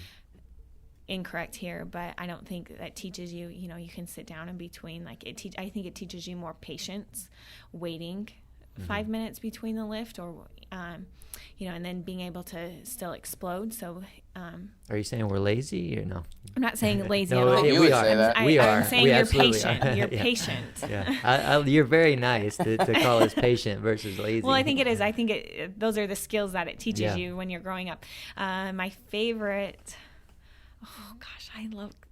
incorrect here, but I don't think that teaches you, you can sit down in between. Like I think it teaches you more patience, waiting 5 minutes between the lift, or and then being able to still explode. So Are you saying we're lazy or no? I'm not saying lazy No, at all. You we would are. say that. We are. I'm saying We you're absolutely patient. are. You're Yeah. patient. Yeah, you're very nice to call us patient versus lazy. Well, I think it is. I think those are the skills that it teaches Yeah. you when you're growing up. My favorite, I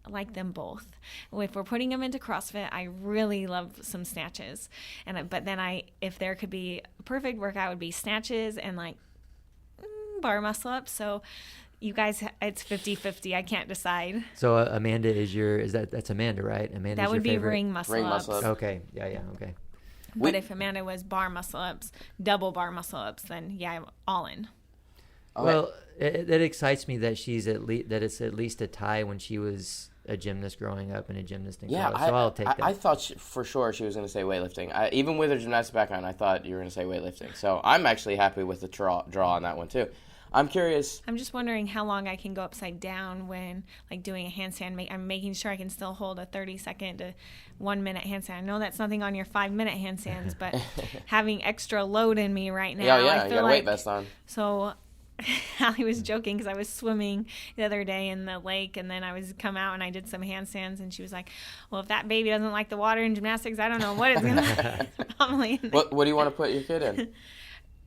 like them both. If we're putting them into CrossFit, I really love some snatches. But then if there could be a perfect workout, it would be snatches and bar muscle ups. So you guys, it's 50-50. I can't decide. So Amanda that's Amanda, right? Amanda. That would be favorite? ring muscle Ring ups. muscle ups. Okay. Yeah. Okay. But if Amanda was bar muscle ups, double bar muscle ups, then yeah, I'm all in. Okay. Well, it excites me that that it's at least a tie when she was a gymnast growing up and a gymnast in college. So I'll take that. I thought for sure she was going to say weightlifting. Even with her gymnastics background, I thought you were going to say weightlifting. So I'm actually happy with the draw on that one too. I'm curious. I'm just wondering how long I can go upside down when doing a handstand. I'm making sure I can still hold a 30-second to 1 minute handstand. I know that's nothing on your 5-minute handstands, but having extra load in me right now. Yeah, I you feel got a weight vest on. So Allie was joking because I was swimming the other day in the lake, and then I was come out and I did some handstands, and she was like, well, if that baby doesn't like the water in gymnastics, I don't know what it's going to probably. What do you want to put your kid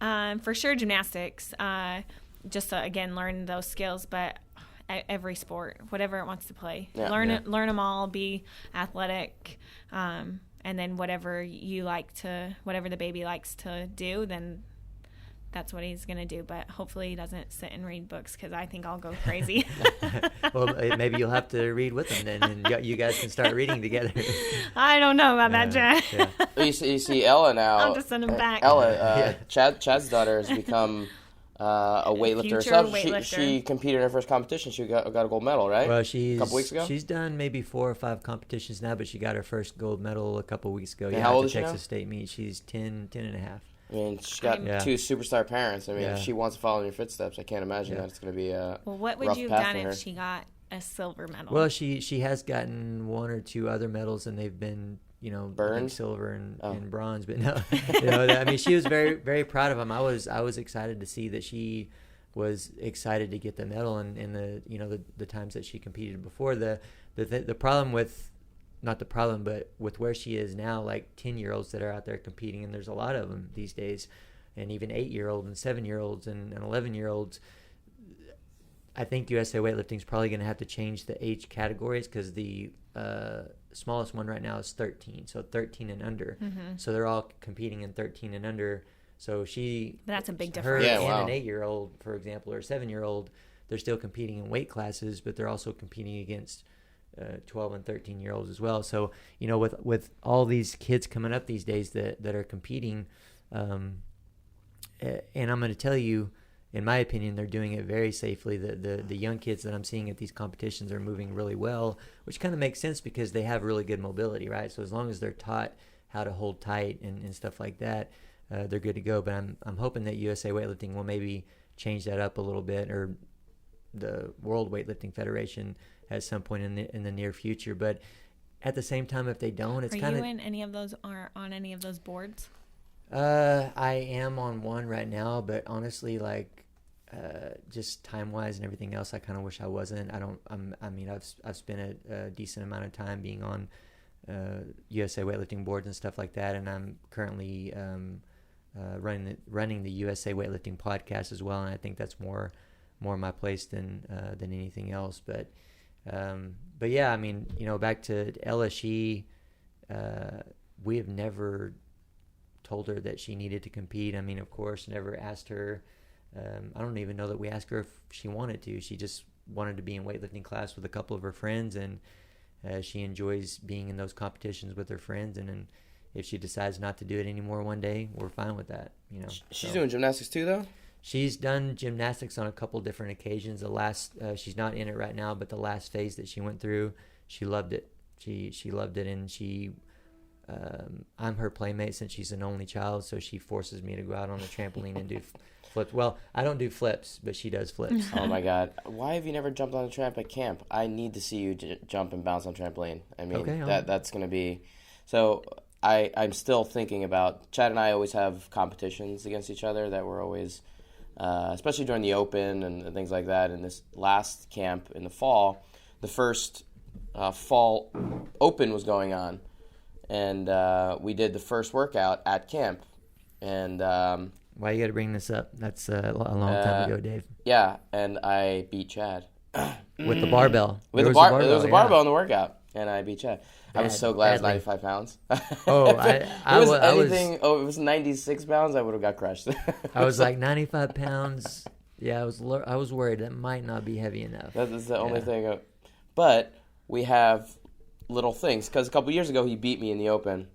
in? For sure gymnastics, just to, again, learn those skills, but every sport, whatever it wants to play. Yeah. Learn them all, be athletic, and then whatever the baby likes to do, then that's what he's going to do. But hopefully he doesn't sit and read books, because I think I'll go crazy. Well, maybe you'll have to read with him then, and you guys can start reading together. I don't know about that, Chad. Yeah. You see Ella now. I'll just send him back. Ella, Chad's daughter has become a weightlifter Future herself. weightlifter. She competed in her first competition. She got a gold medal, right? Well, a couple weeks ago. She's done maybe 4 or 5 competitions now, but she got her first gold medal a couple weeks ago. And how old at is the she Texas now? State meet. She's 10 and a half. I mean, she's got 2 superstar parents. I mean, if she wants to follow in your footsteps, I can't imagine that it's going to be a Well, what would rough you have path done for her. if she got a silver medal? Well, she has gotten 1 or 2 other medals, and they've been, I think burned, silver and bronze. But no, I mean, she was very, very proud of them. I was excited to see that she was excited to get the medal, and in the times that she competed before. The problem with, not the problem, but with where she is now, like 10-year-olds that are out there competing, and there's a lot of them these days, and even 8-year-olds and 7-year-olds and 11-year-olds. I think USA Weightlifting is probably going to have to change the age categories, because the smallest one right now is 13, so 13 and under. Mm-hmm. So they're all competing in 13 and under. So that's a big her difference. and an 8-year-old, for example, or a 7-year-old, they're still competing in weight classes, but they're also competing against 12 and 13-year-olds as well. So, with all these kids coming up these days that are competing, and I'm going to tell you, in my opinion, they're doing it very safely. The young kids that I'm seeing at these competitions are moving really well, which kind of makes sense because they have really good mobility, right? So as long as they're taught how to hold tight and stuff like that, they're good to go. But I'm hoping that USA Weightlifting will maybe change that up a little bit, or the World Weightlifting Federation at some point in the near future. But at the same time, if they don't, it's kind of... Are you in any of those, or on any of those boards? I am on one right now, but honestly, just time-wise and everything else, I kind of wish I wasn't. I've spent a decent amount of time being on USA Weightlifting boards and stuff like that, and I'm currently running the USA Weightlifting podcast as well, and I think that's more my place than anything else. But yeah, I mean, back to Ella, we have never told her that she needed to compete. I mean, of course, never asked her. I don't even know that we asked her if she wanted to. She just wanted to be in weightlifting class with a couple of her friends, and she enjoys being in those competitions with her friends. And then if she decides not to do it anymore one day, we're fine with that. She's doing gymnastics too, though. She's done gymnastics on a couple different occasions. She's not in it right now, but the last phase that she went through, she loved it. She loved it, and I'm her playmate since she's an only child, so she forces me to go out on the trampoline and do flips. Well, I don't do flips, but she does flips. Oh my God! Why have you never jumped on a tramp at camp? I need to see you jump and bounce on trampoline. I mean, that's going to be. So I'm still thinking about. Chad and I always have competitions against each other that we're always, especially during the Open and things like that. And this last camp in the fall, the first fall Open was going on. And we did the first workout at camp. And why you got to bring this up? That's a long time ago, Dave. Yeah, and I beat Chad. With the barbell. There was a barbell in the workout, and I beat Chad. I was so glad it was 95 pounds. Oh, it was 96 pounds, I would have got crushed. I was like 95 pounds. Yeah, I was worried that might not be heavy enough. That's the only thing. But we have little things, because a couple years ago he beat me in the Open,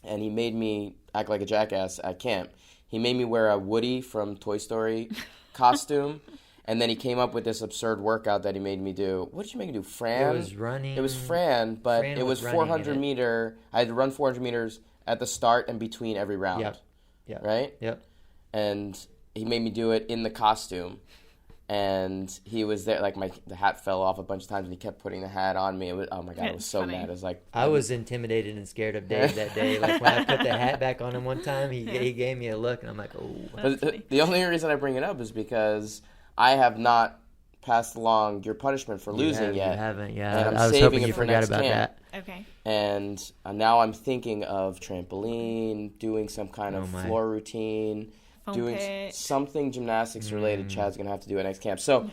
and he made me act like a jackass at camp. He made me wear a Woody from Toy Story costume, and then he came up with this absurd workout that he made me do. What did you make me do? Fran? It was running. It was Fran, but it was 400 meter. I had to run 400 meters at the start and between every round. Yep. Right? Yep. And he made me do it in the costume. And he was there, the hat fell off a bunch of times, and he kept putting the hat on me. Oh my God, I was so funny. mad. It was like I was intimidated and scared of Dave that day. Like when I put the hat back on him one time, he gave me a look, and I'm like, oh. But the only reason I bring it up is because I have not passed along your punishment for losing yet. You haven't, yeah. And I was saving hoping you forgot about that. Okay. And now I'm thinking of trampoline, doing some kind of floor routine. Doing something gymnastics related. Chad's going to have to do at next camp. So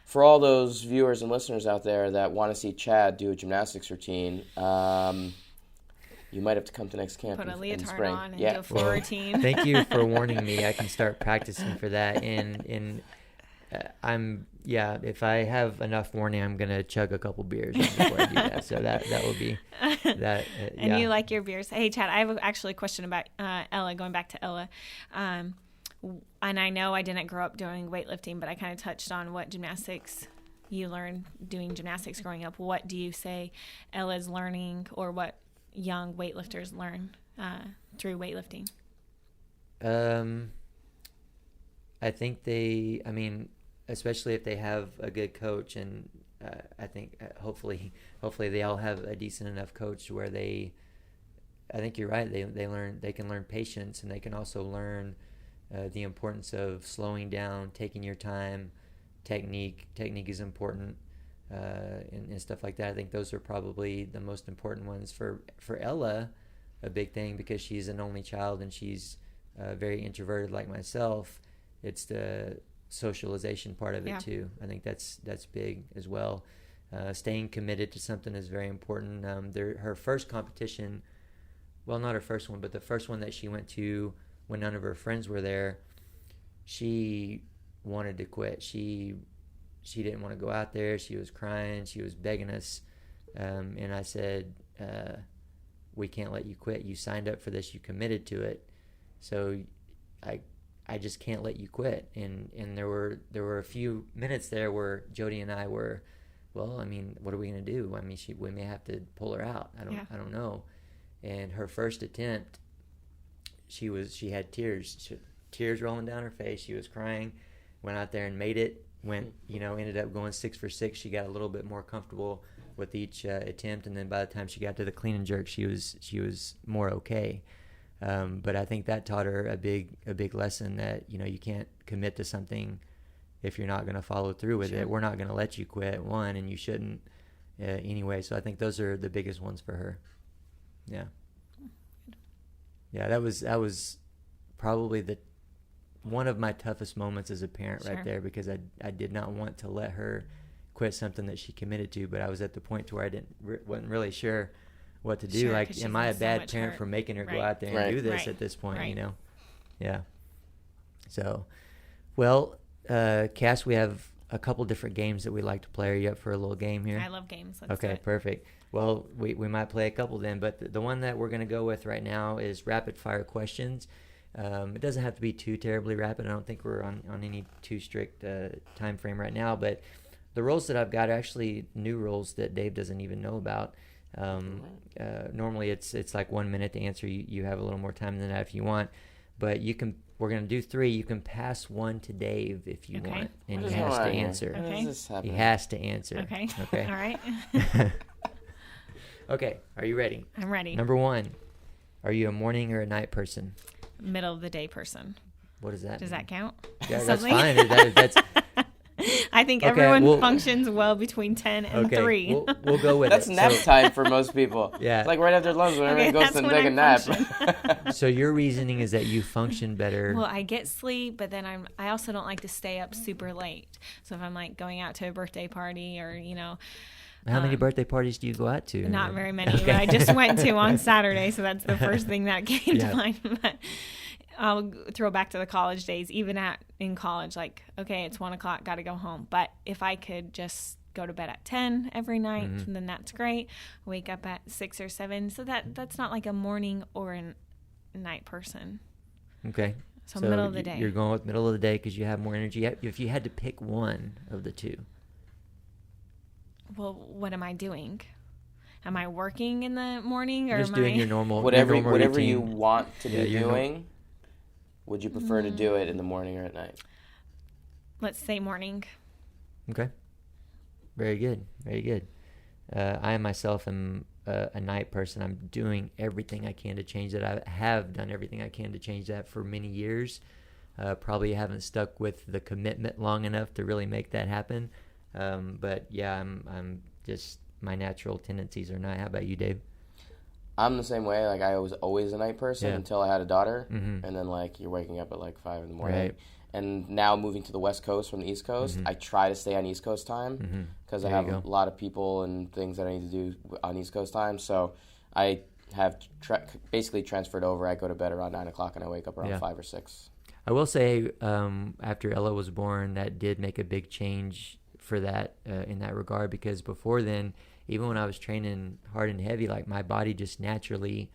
for all those viewers and listeners out there that want to see Chad do a gymnastics routine, You might have to come to next camp Put a in leotard spring. on and Yeah. do a floor routine. Thank you for warning me. I can start practicing for that. And if I have enough warning, I'm going to chug a couple beers before I do that. So that will be that. And you like your beers. Hey, Chad, I have actually a question about Ella, going back to Ella. And I know I didn't grow up doing weightlifting, but I kind of touched on what gymnastics you learned doing gymnastics growing up. What do you say Ella's learning, or what young weightlifters learn through weightlifting? I think especially if they have a good coach, and I think hopefully they all have a decent enough coach where I think you're right. They can learn patience, and they can also learn the importance of slowing down, taking your time. Technique is important, and stuff like that. I think those are probably the most important ones for Ella. A big thing, because she's an only child and she's very introverted like myself. It's the socialization part of it too. I think that's big as well. Staying committed to something is very important. Her first competition, well, not her first one, but the first one that she went to when none of her friends were there, she wanted to quit. She didn't want to go out there. She was crying. She was begging us, and I said, we can't let you quit. You signed up for this. You committed to it. So I just can't let you quit. And there were a few minutes there where Jody and I were, well, I mean, what are we going to do? I mean, we may have to pull her out. I don't know. And her first attempt, she had tears rolling down her face. She was crying. Went out there and made it. Ended up going 6 for 6. She got a little bit more comfortable with each attempt, and then by the time she got to the clean and jerk, she was more okay. But I think that taught her a big lesson that you can't commit to something if you're not going to follow through with it. We're not going to let you quit, and you shouldn't anyway. So I think those are the biggest ones for her. Yeah. Yeah, that was probably one of my toughest moments as a parent right there, because I did not want to let her quit something that she committed to, but I was at the point to where I wasn't really sure what to do. Like, am I a bad parent for making her go out there and do this at this point, Yeah. So, well, Cass, we have a couple different games that we like to play. Are you up for a little game here? I love games. Let's do it. Perfect. Well, we might play a couple then, but the one that we're going to go with right now is rapid fire questions. It doesn't have to be too terribly rapid. I don't think we're on any too strict time frame right now, but the rules that I've got are actually new rules that Dave doesn't even know about. Normally it's like 1 minute to answer. You have a little more time than that if you want, but we're going to do 3. You can pass one to Dave if you want, and he has to answer. He has to answer. Okay. All right. Okay. Are you ready? I'm ready. Number 1, are you a morning or a night person? Middle of the day person. What does that mean? Does that count? Yeah, that's fine. That's I think everyone functions well between 10 and 3. We'll go with that's nap time for most people. Yeah. It's like right after lunch when everyone goes to take a nap. So your reasoning is that you function better. Well, I get sleep, but then I also don't like to stay up super late. So if I'm like going out to a birthday party or, How many birthday parties do you go out to? Not very many. But I just went to on Saturday, so that's the first thing that came to mind. But I'll throw back to the college days. Even in college, like, okay, it's 1 o'clock, got to go home. But if I could just go to bed at 10 every night, then that's great. Wake up at 6 or 7. So that's not like a morning or a night person. Okay. So middle of the day. You're going with middle of the day because you have more energy. If you had to pick one of the two. Well, what am I doing? Am I working in the morning, or just doing your normal whatever routine. you want to be doing? Would you prefer to do it in the morning or at night? Let's say morning. Okay. Very good. Very good. I myself am a night person. I'm doing everything I can to change that. I have done everything I can to change that for many years. Probably haven't stuck with the commitment long enough to really make that happen. But yeah, I'm just, my natural tendencies are night. How about you, Dave? I'm the same way. Like, I was always a night person until I had a daughter. Mm-hmm. And then, like, you're waking up at, like, 5 in the morning. Right. And now moving to the West Coast from the East Coast, I try to stay on East Coast time because I have a lot of people and things that I need to do on East Coast time. So I have basically transferred over. I go to bed around 9 o'clock and I wake up around 5 or 6. I will say, after Ella was born, that did make a big change for that in that regard, because before then, even when I was training hard and heavy, like my body just naturally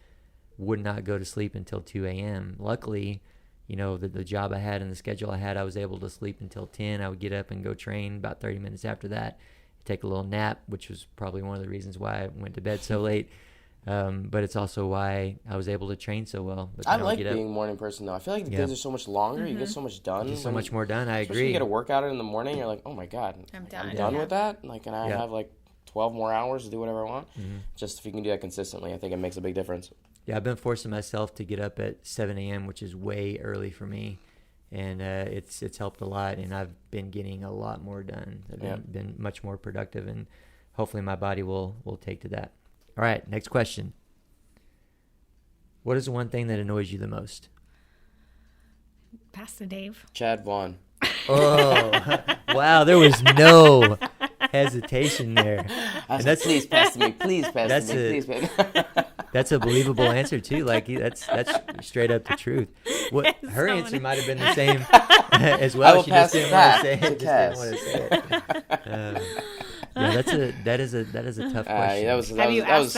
would not go to sleep until 2 a.m. Luckily, you know, the job I had and the schedule I had, I was able to sleep until 10. I would get up and go train about 30 minutes after that, take a little nap, which was probably one of the reasons why I went to bed so late. But it's also why I was able to train so well. But I like being a morning person, though. I feel like the days are so much longer. You get so much done. You get so much more done. I agree. Especially you get a workout in the morning, you're like, oh my God, I'm done with that? Like, and I have like 12 more hours to do whatever I want. Just if you can do that consistently, I think it makes a big difference. Yeah, I've been forcing myself to get up at 7 a.m., which is way early for me. And it's helped a lot, and I've been getting a lot more done. I've been much more productive, and hopefully my body will take to that. All right, next question. What is the one thing that annoys you the most? Pass to Dave. Chad Vaughn. Oh, wow, there was no hesitation there. Please pass to me. Please pass to me. Please, baby. That's a believable answer too. Like that's straight up the truth. What her answer might have been the same as well. I will pass just didn't want to say it. That is a tough question. That was a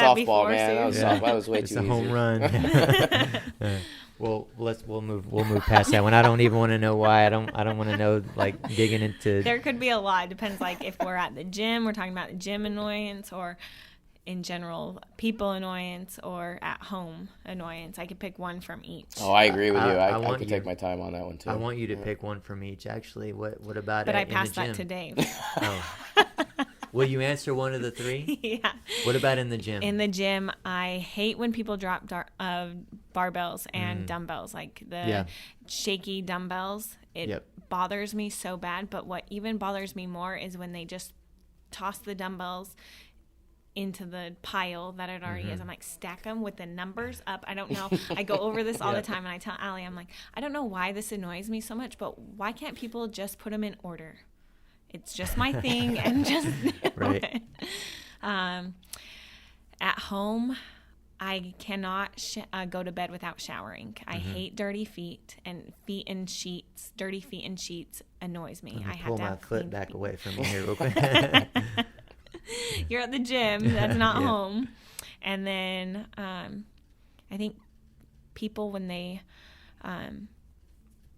softball, before, man. That was softball. That was way too easy. It's a home run. Well, we'll move past that one. I don't even want to know why. I don't want to know, like, digging into. There could be a lot. It depends, like, if we're at the gym, we're talking about the gym annoyance, or in general people annoyance, or at home annoyance. I could pick one from each. Oh, I agree with you. I could take my time on that one too. I want you to pick one from each. Actually, what about but it? I passed that to Dave. Oh. Will you answer one of the three? Yeah. What about in the gym? In the gym, I hate when people drop barbells and dumbbells, like the shaky dumbbells. It bothers me so bad. But what even bothers me more is when they just toss the dumbbells into the pile that it already is. I'm like, stack them with the numbers up. I don't know. I go over this all the time, and I tell Allie, I'm like, I don't know why this annoys me so much, but why can't people just put them in order? It's just my thing, and just right. At home, I cannot go to bed without showering. I hate dirty feet, and dirty feet and sheets annoys me. I have pull to my foot back feet. Away from me here real quick. You're at the gym. That's not home. And then I think people, when they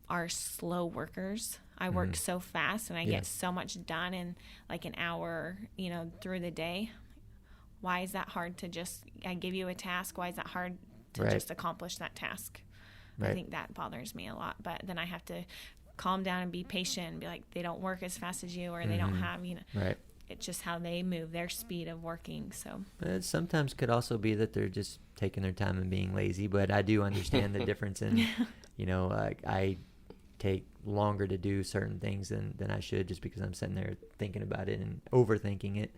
are slow workers, I work so fast and I get so much done in like an hour, through the day. Why is that hard to just, I give you a task, why is that hard to just accomplish that task? Right. I think that bothers me a lot. But then I have to calm down and be patient and be like, they don't work as fast as you, or they don't have, Right. It's just how they move, their speed of working. So it sometimes could also be that they're just taking their time and being lazy. But I do understand the difference in, I take longer to do certain things than I should, just because I'm sitting there thinking about it and overthinking it,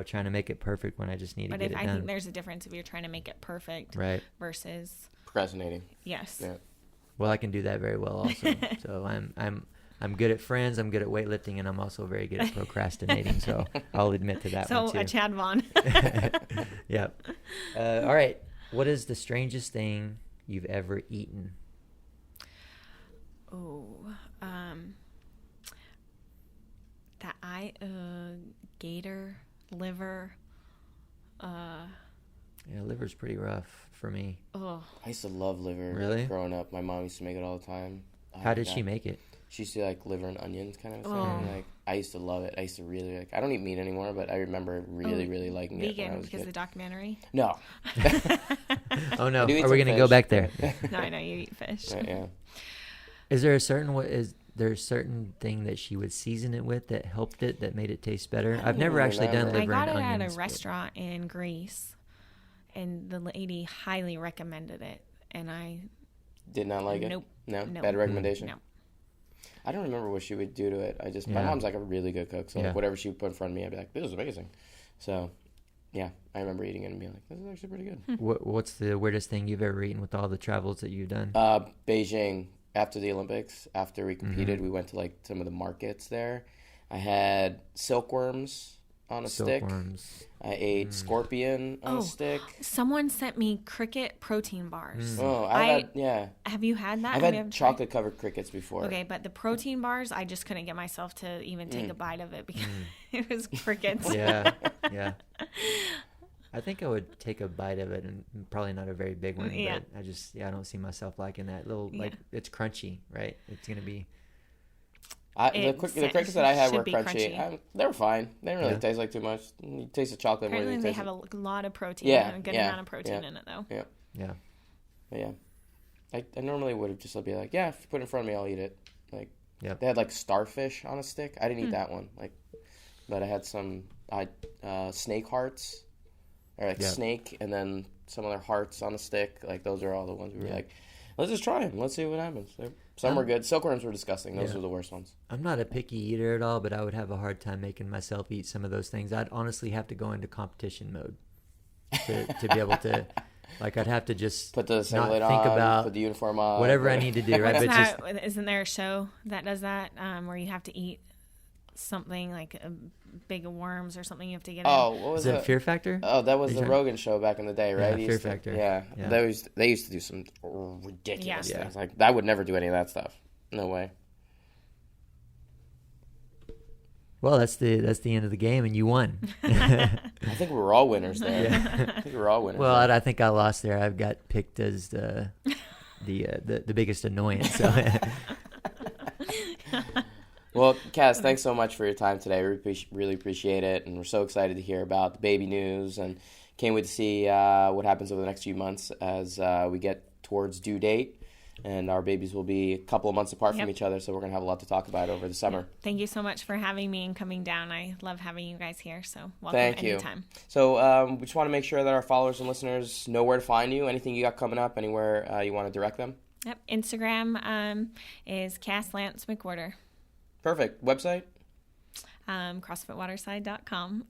trying to make it perfect when I just need to get it done. I think there's a difference if you're trying to make it perfect versus procrastinating. Yes. Yeah. Well, I can do that very well also. So I'm good at friends, I'm good at weightlifting, and I'm also very good at procrastinating. So I'll admit to that one too. So a Chad Vaughn. Yep. All right. What is the strangest thing you've ever eaten? Gator liver. Yeah, liver's pretty rough for me. Oh, I used to love liver. Really? Growing up, my mom used to make it all the time. How did she make it? She used to like liver and onions kind of thing. Like, I used to love it. I used to really like. I don't eat meat anymore, but I remember really liking it. Vegan because of the documentary. No. Oh no! Are we gonna go back there? No, I know you eat fish. Yeah. Is there a certain thing that she would season it with that helped it, that made it taste better? I've never actually done liver and onions. I got it at a restaurant in Greece, and the lady highly recommended it, and I did not like it. Nope. No, bad recommendation. No. I don't remember what she would do to it. My mom's like a really good cook, so like whatever she would put in front of me, I'd be like, this is amazing. So, yeah, I remember eating it and being like, this is actually pretty good. What's the weirdest thing you've ever eaten with all the travels that you've done? Beijing. After the Olympics, after we competed, we went to like some of the markets there. I had silkworms on a stick. Silkworms. I ate scorpion on a stick. Someone sent me cricket protein bars. Oh, Have you had that? I've had chocolate covered crickets before. Okay, but the protein bars, I just couldn't get myself to even take a bite of it because it was crickets. Yeah. I think I would take a bite of it, and probably not a very big one. Yeah. But I don't see myself liking that little, it's crunchy, right? It's going to be. The crickets that I had were crunchy. They were fine. They didn't really taste like too much. You taste the chocolate more than you taste. They have a lot of protein. Yeah, a good amount of protein in it, though. Yeah. But yeah. I normally would have just be like, yeah, if you put it in front of me, I'll eat it. Like, they had like starfish on a stick. I didn't eat that one. But I had some snake hearts, or snake, and then some other hearts on a stick. Like, those are all the ones we were like, let's just try them. Let's see what happens. Some were good. Silkworms were disgusting. Those were the worst ones. I'm not a picky eater at all, but I would have a hard time making myself eat some of those things. I'd honestly have to go into competition mode to be able to. Like, I'd have to just put the not singlet think on, about put the uniform on, whatever I need to do. Right? Isn't there a show that does that where you have to eat something like a big worms or something you have to get what was it? Fear Factor? Oh, that was the Rogan show back in the day, right? Yeah, Fear Factor. Yeah. They used to do some ridiculous things. Like, I would never do any of that stuff. No way. Well, that's the end of the game, and you won. I think we were all winners there. I think we were all winners. Well, I think I lost there. I've got picked as the biggest annoyance. So. Well, Cass, thanks so much for your time today. We really appreciate it, and we're so excited to hear about the baby news, and can't wait to see what happens over the next few months as we get towards due date. And our babies will be a couple of months apart from each other, so we're going to have a lot to talk about over the summer. Thank you so much for having me and coming down. I love having you guys here, so welcome anytime. So we just want to make sure that our followers and listeners know where to find you. Anything you got coming up, anywhere you want to direct them? Yep. Instagram is Cass Lance-McWherter. Perfect. Website? CrossFitWaterside.com.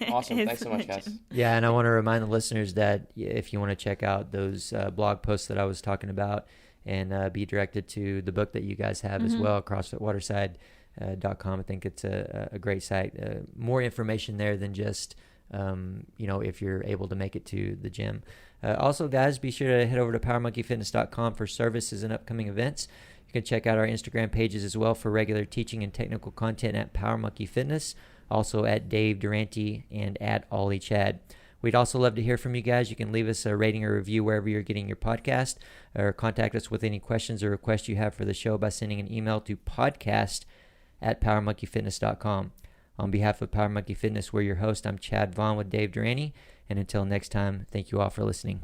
Awesome. Thanks so much, Cass. Yeah, and I want to remind the listeners that if you want to check out those blog posts that I was talking about, and be directed to the book that you guys have as well, CrossFitWaterside.com. I think it's a great site. More information there than just, if you're able to make it to the gym. Also, guys, be sure to head over to PowerMonkeyFitness.com for services and upcoming events. You can check out our Instagram pages as well for regular teaching and technical content at PowerMonkeyFitness, also at Dave Durante and at Ollie Chad. We'd also love to hear from you guys. You can leave us a rating or review wherever you're getting your podcast, or contact us with any questions or requests you have for the show by sending an email to podcast@PowerMonkeyFitness.com. On behalf of Power Monkey Fitness, we're your host. I'm Chad Vaughn with Dave Durante, and until next time, thank you all for listening.